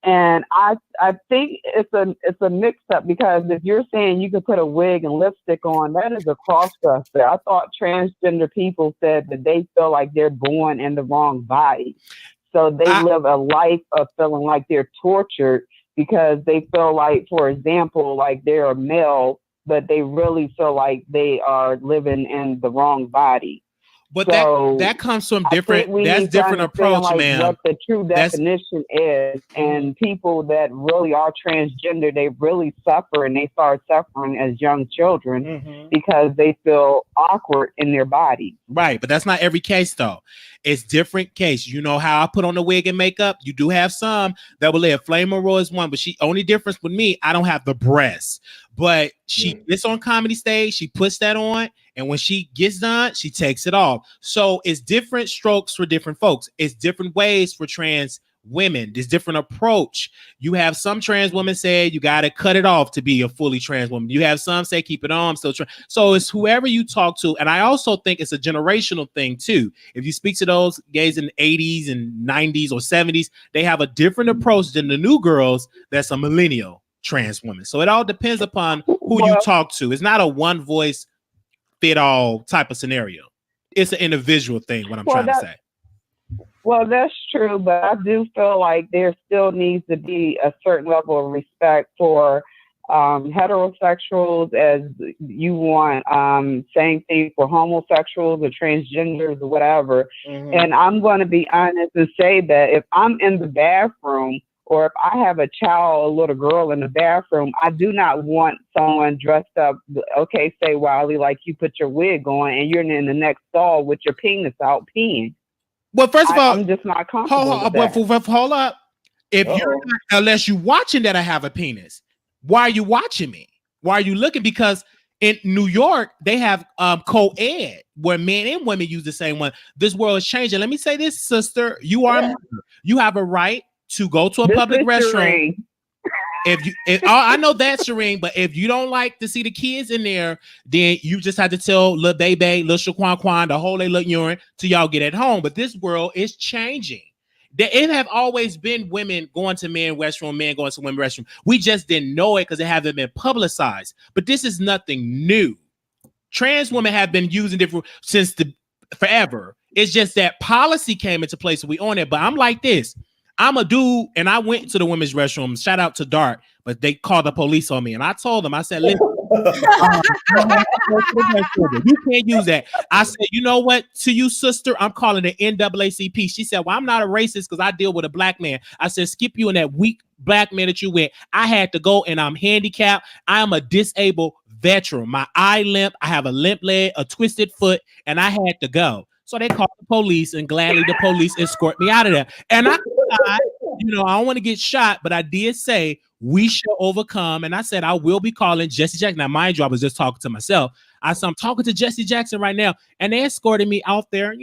And I think it's a mix up, because if you're saying you could put a wig and lipstick on, that is a cross-dresser. I thought transgender people said that they feel like they're born in the wrong body. So they live a life of feeling like they're tortured because they feel like, for example, like they're a male, but they really feel like they are living in the wrong body. But so that comes from different. That's different approach, like man. What the true definition is, and people that really are transgender, they really suffer, and they start suffering as young children because they feel awkward in their body. Right, but that's not every case though. It's different case. You know how I put on the wig and makeup? You do have some that will live. Flame Monroe is one, but only difference with me, I don't have the breasts. But she gets on comedy stage, she puts that on, and when she gets done, she takes it off. So it's different strokes for different folks. It's different ways for trans women. There's different approach. You have some trans women say you got to cut it off to be a fully trans woman. You have some say keep it on. I'm still trans. So it's whoever you talk to. And I also think it's a generational thing too. If you speak to those gays in the 80s and 90s or 70s, they have a different approach than the new girls that's a millennial trans woman. So it all depends upon who you talk to. It's not a one voice fit all type of scenario. It's an individual thing, what I'm trying to say. Well, that's true, but I do feel like there still needs to be a certain level of respect for heterosexuals, as you want. Same thing for homosexuals or transgenders or whatever. And I'm going to be honest and say that if I'm in the bathroom, or if I have a child, a little girl in the bathroom, I do not want someone dressed up, okay, say, Wiley, like you put your wig on and you're in the next stall with your penis out peeing. Well, first of all, I'm just not comfortable with that. Hold up. If you're not, unless you're watching that I have a penis, why are you watching me? Why are you looking? Because in New York, they have co-ed where men and women use the same one. This world is changing. Let me say this, sister. You are a mother. You have a right to go to a public restroom. I know that's Shireen, but if you don't like to see the kids in there, then you just have to tell little baby, little Shaquan, the whole they look urine till y'all get at home. But this world is changing. It have always been women going to men restroom, men going to women restroom. We just didn't know it because it haven't been publicized. But this is nothing new. Trans women have been using different since forever. It's just that policy came into place. So we on it. But I'm like this. I'm a dude, and I went to the women's restroom. Shout out to Dart, but they called the police on me, and I told them, I said, listen, you can't use that. I said, you know what? To you, sister, I'm calling it NAACP. She said, well, I'm not a racist because I deal with a black man. I said, skip you and that weak black man that you went. I had to go, and I'm handicapped. I am a disabled veteran. My eye limp. I have a limp leg, a twisted foot, and I had to go. So they called the police, and gladly the police escort me out of there. And I don't want to get shot, but I did say we shall overcome. And I said I will be calling Jesse Jackson. Now, mind you, I was just talking to myself. I said I'm talking to Jesse Jackson right now, and they escorted me out there,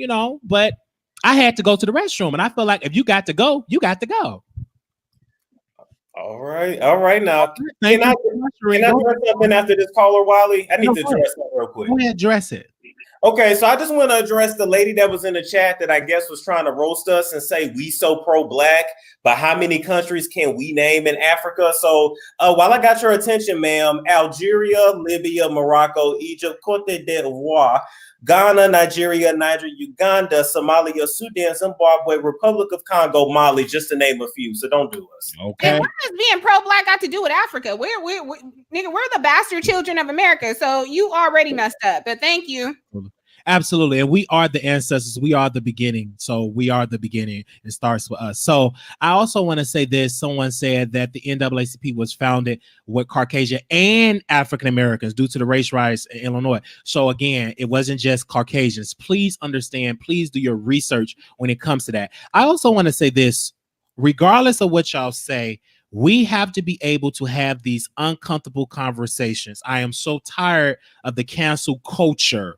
but I had to go to the restroom, and I feel like if you got to go, you got to go. All right. Now, can I address something after this caller, Wiley? I need to address that real quick. Go ahead, address it. Okay, so I just want to address the lady that was in the chat that I guess was trying to roast us and say we so pro-black, but how many countries can we name in Africa? So while I got your attention, ma'am, Algeria, Libya, Morocco, Egypt, Cote d'Ivoire, Ghana, Nigeria, Niger, Uganda, Somalia, Sudan, Zimbabwe, Republic of Congo, Mali, just to name a few. So don't do us. Okay. And what does being pro-black got to do with Africa? We're the bastard children of America. So you already messed up. But thank you. Absolutely. And we are the ancestors. We are the beginning. So we are the beginning. It starts with us. So I also want to say this. Someone said that the NAACP was founded with Caucasian and African Americans due to the race riots in Illinois. So again, it wasn't just Caucasians. Please understand. Please do your research when it comes to that. I also want to say this. Regardless of what y'all say, we have to be able to have these uncomfortable conversations. I am so tired of the cancel culture.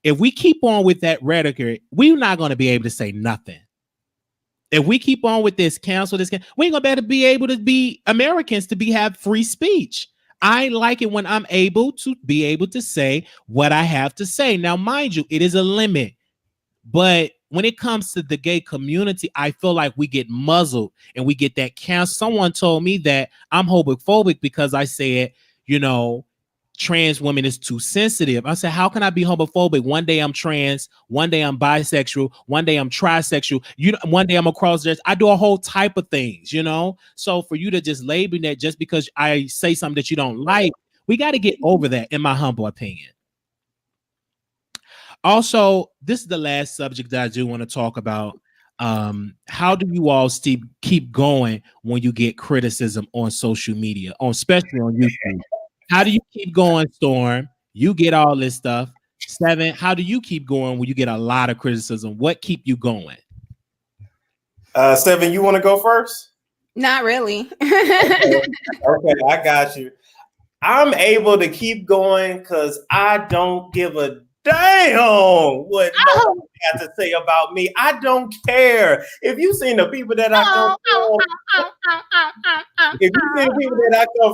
If we keep on with that rhetoric, we're not going to be able to say nothing. If we keep on with this cancel, we ain't going to be able to be Americans to have free speech. I like it when I'm able to say what I have to say. Now, mind you, it is a limit. But when it comes to the gay community, I feel like we get muzzled and we get that cancel. Someone told me that I'm homophobic because I said, trans women is too sensitive. I said, how can I be homophobic? One day I'm trans, one day I'm bisexual, one day I'm trisexual, one day I'm a cross-dress. I do a whole type of things, So for you to just label that just because I say something that you don't like, we got to get over that, in my humble opinion. Also, this is the last subject that I do want to talk about. How do you all keep going when you get criticism on social media, especially on YouTube? How do you keep going, Storm? You get all this stuff. 7, how do you keep going when you get a lot of criticism? What keep you going? 7, you want to go first? Not really. Okay, I got you. I'm able to keep going because I don't give a damn what nobody has to say about me. I don't care. If you seen the people that I come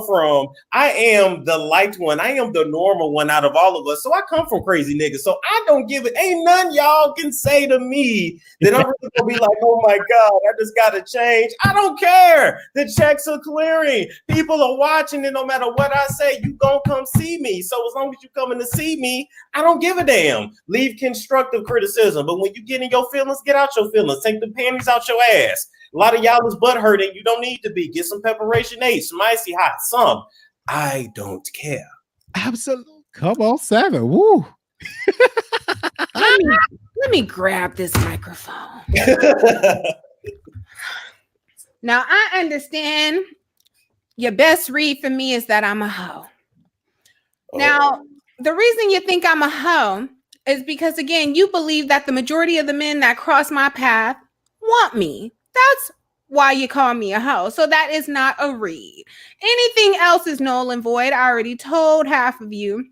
from, I am the light one. I am the normal one out of all of us. So I come from crazy niggas. So I don't give it. Ain't none y'all can say to me that I'm really gonna be like, oh my God, I just gotta change. I don't care. The checks are clearing. People are watching, and no matter what I say, you gonna come see me. So as long as you coming to see me, I don't give a damn. Leave constructive criticism. But when you get in your feelings, get out your feelings. Take the panties out your ass. A lot of y'all is butt hurting. You don't need to be. Get some Preparation 8, some Icy Hot, some. I don't care. Absolutely. Come on, 7. Woo. Let me grab this microphone. Now, I understand your best read for me is that I'm a hoe. Now, the reason you think I'm a hoe is because, again, you believe that the majority of the men that cross my path want me. That's why you call me a hoe. So that is not a read. Anything else is null and void. I already told half of you.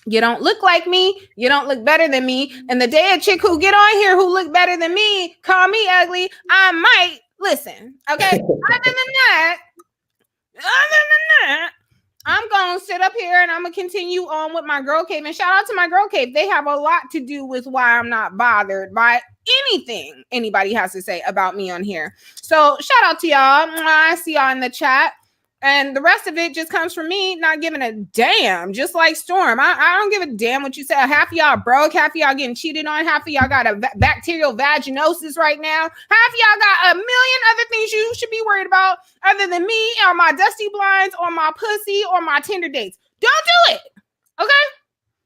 You don't look like me. You don't look better than me. And the day a chick who get on here who look better than me call me ugly, I might listen. Okay. Other than that, I'm going to sit up here and I'm going to continue on with my girl cave. And shout out to my girl cave. They have a lot to do with why I'm not bothered by anything anybody has to say about me on here. So shout out to y'all. I see y'all in the chat. And the rest of it just comes from me not giving a damn, just like Storm. I don't give a damn what you say. Half of y'all broke, half of y'all getting cheated on, half of y'all got a bacterial vaginosis right now. Half of y'all got a million other things you should be worried about other than me or my dusty blinds or my pussy or my Tinder dates. Don't do it. Okay?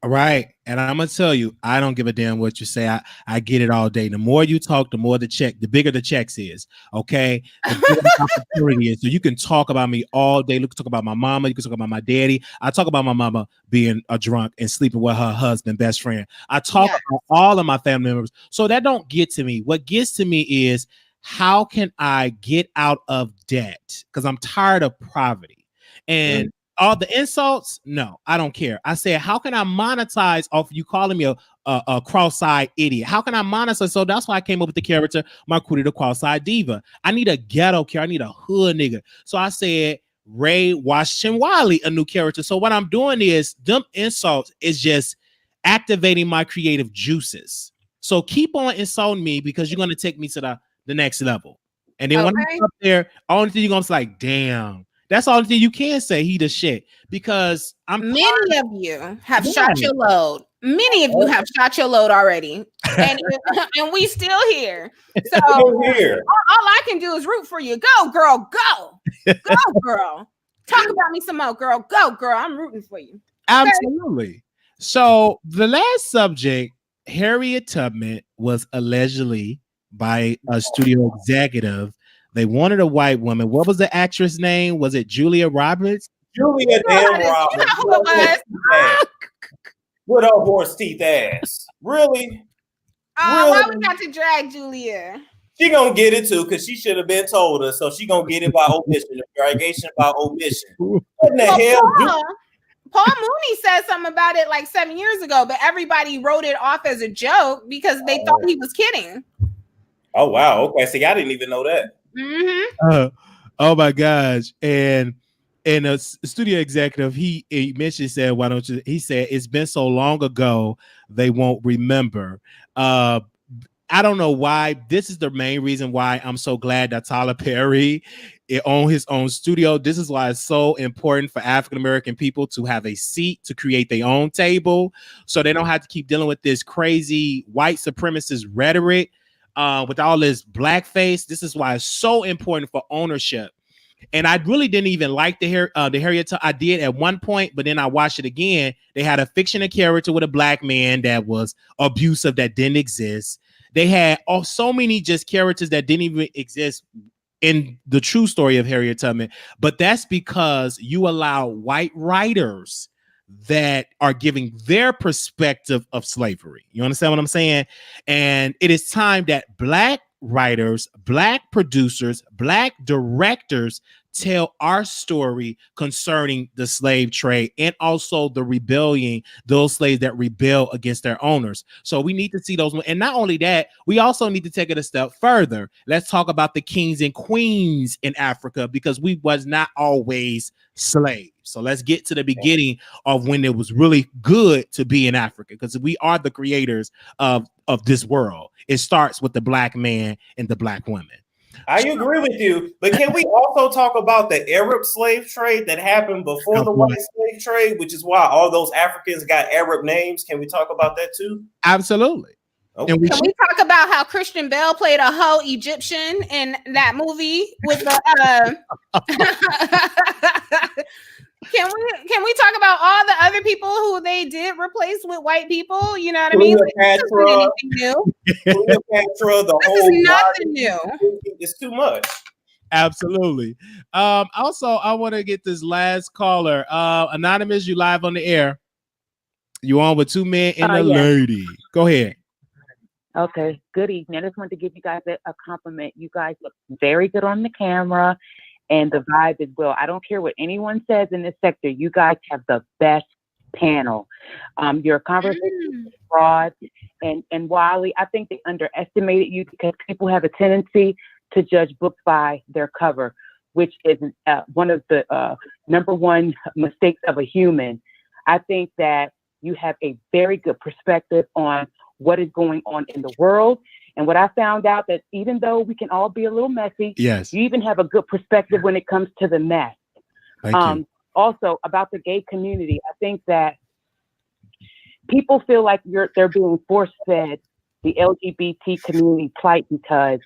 All right. And I'm gonna tell you, I don't give a damn what you say. I get it all day. The more you talk, the more the bigger the checks is. Okay. The bigger the opportunity is. So you can talk about me all day. Look, talk about my mama. You can talk about my daddy. I talk about my mama being a drunk and sleeping with her husband, best friend. I talk about all of my family members. So that don't get to me. What gets to me is how can I get out of debt? Because I'm tired of poverty. And all the insults, no, I don't care. I said, how can I monetize off you calling me a cross-eyed idiot? How can I monetize? So that's why I came up with the character, Marquita the cross-eyed diva. I need a ghetto character. I need a hood nigga. So I said, Ray Washington Wiley, a new character. So what I'm doing is, them insults is just activating my creative juices. So keep on insulting me because you're going to take me to the next level. And then when I'm up there, only thing you're going to be like, damn. That's all you can say. He the shit because many of you have shot your load. Many of you have shot your load already, and we still here. So all I can do is root for you. Go, girl, go, go, girl. Talk about me some more, girl. Go, girl. I'm rooting for you. Absolutely. So the last subject, Harriet Tubman, was allegedly by a studio executive. They wanted a white woman. What was the actress name? Was it Julia Roberts? Julia damn Roberts. You know who it was. With her horse teeth ass. Really? Why we got to drag Julia? She gonna get it too, because she should have been told us. So she gonna get it by omission. Dragation by omission. What in the hell? Paul Mooney said something about it like 7 years ago, but everybody wrote it off as a joke because they thought he was kidding. Oh wow. Okay. See, I didn't even know that. Oh my gosh. And a studio executive, he mentioned, said, why don't you? He said, it's been so long ago, they won't remember. I don't know why. This is the main reason why I'm so glad that Tyler Perry owned his own studio. This is why it's so important for African-American people to have a seat to create their own table so they don't have to keep dealing with this crazy white supremacist rhetoric. With all this blackface, this is why it's so important for ownership. And I really didn't even like the Harriet. I did at one point, but then I watched it again. They had a fictional character with a black man that was abusive, that didn't exist. They had so many just characters that didn't even exist in the true story of Harriet Tubman. But that's because you allow white writers that are giving their perspective of slavery. You understand what I'm saying? And it is time that black writers, black producers, black directors tell our story concerning the slave trade and also the rebellion, those slaves that rebel against their owners. So we need to see those. And not only that, we also need to take it a step further. Let's talk about the kings and queens in Africa, because we was not always slaves. So let's get to the beginning of when it was really good to be in Africa, because we are the creators of this world. It starts with the black man and the black woman. I agree with you, but can we also talk about the Arab slave trade that happened before the white slave trade, which is why all those Africans got Arab names? Can we talk about that too? Absolutely. Okay. Can we talk about how Christian Bale played a whole Egyptian in that movie with the Can we talk about all the other people who they did replace with white people? You know what I mean? Cleopatra, the this whole is nothing new. It's too much. Absolutely. Also, I want to get this last caller. Anonymous, you live on the air. You on with two men and a lady. Go ahead. Okay, good evening. I just wanted to give you guys a compliment. You guys look very good on the camera, and the vibe as well. I don't care what anyone says in this sector. You guys have the best panel. Your conversation is broad, and Wiley, I think they underestimated you because people have a tendency to judge books by their cover, which is one of the number one mistakes of a human. I think that you have a very good perspective on what is going on in the world. And what I found out that even though we can all be a little messy, yes, you even have a good perspective when it comes to the mess. Thank you. Also about the gay community, I think that people feel like they're being force-fed the LGBT community plight because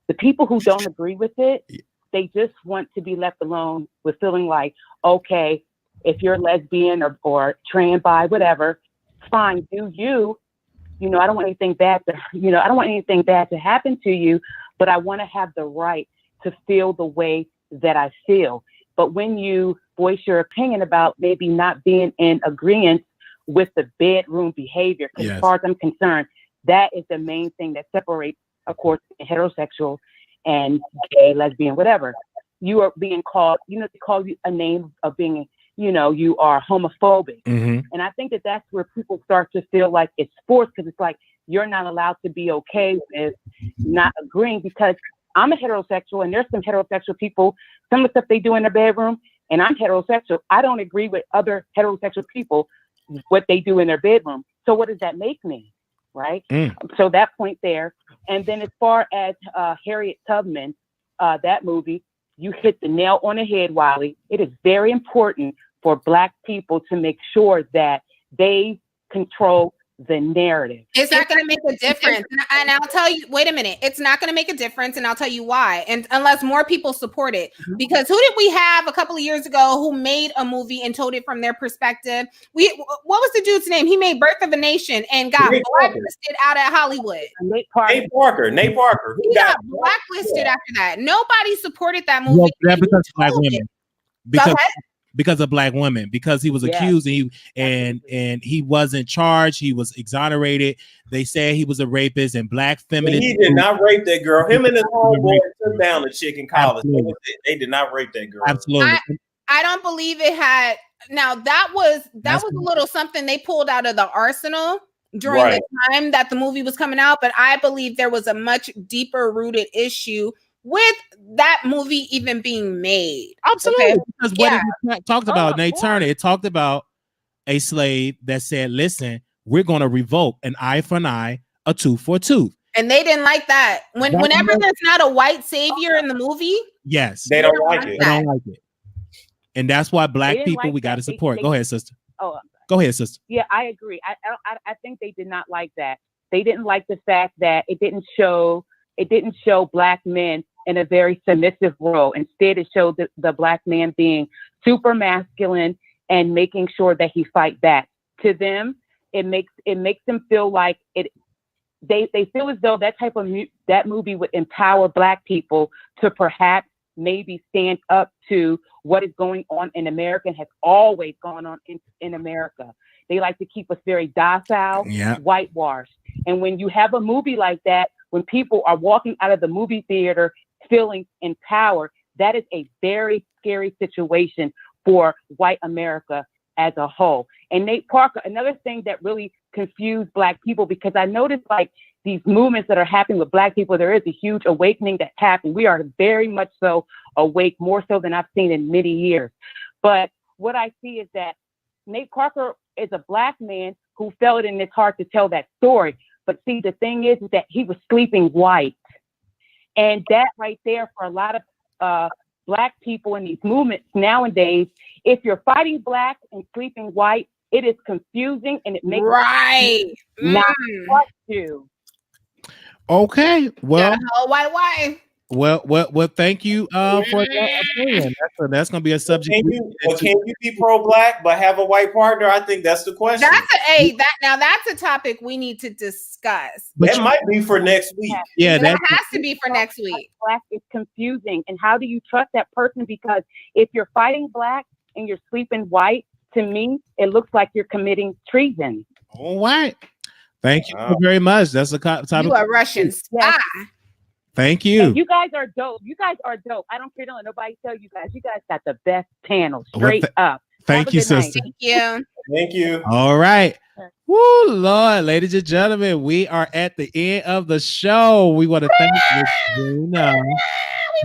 the people who don't agree with it, they just want to be left alone with feeling like, okay, if you're lesbian or trans, bi, whatever, fine, do you. You know, I don't want anything bad to happen to you, but I want to have the right to feel the way that I feel. But when you voice your opinion about maybe not being in agreement with the bedroom behavior, because as far as I'm concerned, that is the main thing that separates, of course, heterosexual and gay, lesbian, whatever. You are being called, they call you a name of being, you are homophobic. Mm-hmm. And I think that that's where people start to feel like it's forced, because it's like you're not allowed to be okay with not agreeing, because I'm a heterosexual and there's some heterosexual people, some of the stuff they do in their bedroom, and I'm heterosexual. I don't agree with other heterosexual people, what they do in their bedroom. So what does that make me? Right? So that point there. And then as far as Harriet Tubman, that movie, you hit the nail on the head, Wiley. It is very important for Black people to make sure that they control the narrative. It's not going to make a difference. And I'll tell you, wait a minute. It's not going to make a difference. And I'll tell you why. And unless more people support it, because who did we have a couple of years ago who made a movie and told it from their perspective? What was the dude's name? He made Birth of a Nation and got blacklisted out at Hollywood. Nate Parker. He got blacklisted after that. Nobody supported that movie. Well, because of Black women. Because of Black women, because he was accused and he wasn't charged, he was exonerated. They said he was a rapist and Black feminists. He did not rape that girl. Him and his homeboy took down the chick in college. They did not rape that girl. Absolutely. I don't believe it had. Now that was a little something they pulled out of the arsenal during the time that the movie was coming out, but I believe there was a much deeper rooted issue with that movie even being made. Absolutely. Okay? Because what it talked about, Nate Turner, it talked about a slave that said, listen, we're going to revoke an eye for an eye, a tooth for a tooth. And they didn't like that. Whenever there's not a white savior in the movie, they don't like it. They don't like it. And that's why Black people, we got to support. Go ahead, sister. Go ahead, sister. Yeah, I agree. I think they did not like that. They didn't like the fact that it didn't show Black men in a very submissive role. Instead, it showed the Black man being super masculine and making sure that he fight back. To them, it makes them feel like they feel as though that movie would empower Black people to perhaps maybe stand up to what is going on in America and has always gone on in America. They like to keep us very docile, whitewashed. And when you have a movie like that, when people are walking out of the movie theater feeling empowered, that is a very scary situation for white America as a whole. And Nate Parker, another thing that really confused Black people, because I noticed like these movements that are happening with Black people, there is a huge awakening that's happening. We are very much so awake, more so than I've seen in many years. But what I see is that Nate Parker is a Black man who felt it in his heart to tell that story. But see, the thing is that he was sleeping white. And that right there, for a lot of Black people in these movements nowadays, if you're fighting Black and sleeping white, it is confusing and it makes not what to. Okay, well, why? Well, thank you for that opinion. That's going to be a subject. Can you be pro-Black but have a white partner? I think that's the question. That's a topic we need to discuss. That might be for next week. Yeah, that has to be for next week. Black is confusing, and how do you trust that person? Because if you're fighting Black and you're sleeping white, to me, it looks like you're committing treason. All right. Thank you very much. That's a topic. You are Russian spy. Thank you. And you guys are dope. I don't care to let nobody tell you guys. You guys got the best panel straight up. Thank you, sister. Thank you. All right. Woo, Lord, ladies and gentlemen, we are at the end of the show. We want to thank you, Regina.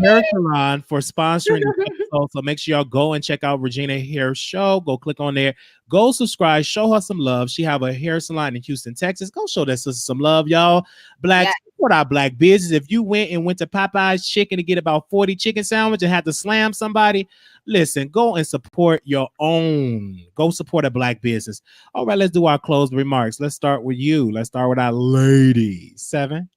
Hair Salon for sponsoring the episode. So make sure y'all go and check out Regina Hair Show. Go click on there. Go subscribe. Show her some love. She have a hair salon in Houston, Texas. Go show that sister some love, y'all. Black, support our black business. If you went to Popeye's Chicken to get about 40 chicken sandwich and had to slam somebody, listen, go and support your own. Go support a black business. All right, let's do our closing remarks. Let's start with you. Let's start with our lady. 7.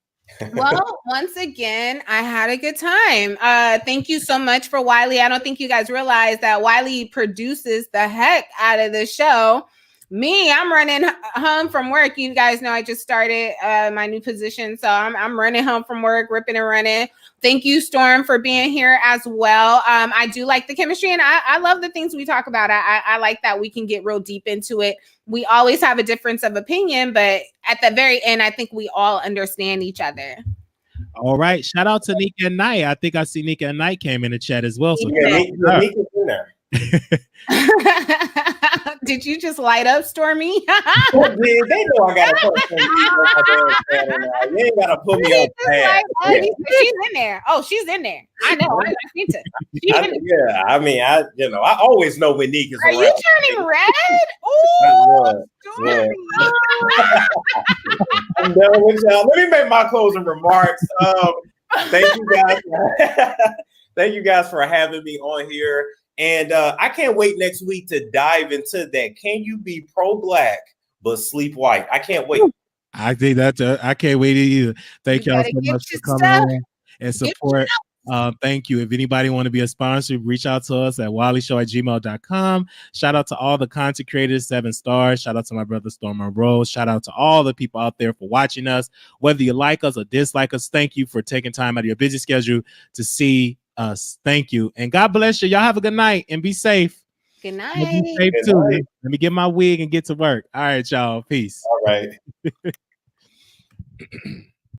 Well, once again, I had a good time. Thank you so much for Wiley. I don't think you guys realize that Wiley produces the heck out of the show. Me, I'm running home from work. You guys know I just started my new position, so I'm running home from work, ripping and running. Thank you, Storm, for being here as well. I do like the chemistry, and I love the things we talk about. I like that we can get real deep into it. We always have a difference of opinion, but at the very end, I think we all understand each other. All right. Shout out to Nika and Knight. I think I see Nika and Knight came in the chat as well. So Nika's in there. Did you just light up, Stormy? They know I got a person. You ain't gotta put me up. She's in there. Oh, she's in there. I know. I need to. Yeah, I mean, I always know when Nika's around. Are you turning red? Oh, yeah. I'm done with y'all. Let me make my closing remarks. Thank you guys. Thank you guys for having me on here. And I can't wait next week to dive into that. Can you be pro-black but sleep white? I can't wait. I think that I can't wait either. Thank y'all so much for coming on and support. Thank you. If anybody want to be a sponsor, reach out to us at wileyshow@gmail.com. Shout out to all the content creators, 7 stars. Shout out to my brother Storm Monroe. Shout out to all the people out there for watching us. Whether you like us or dislike us, thank you for taking time out of your busy schedule to see us. Thank you. And God bless you. Y'all have a good night and be safe. Good night. Be safe too. Let me get my wig and get to work. All right, y'all. Peace. All right.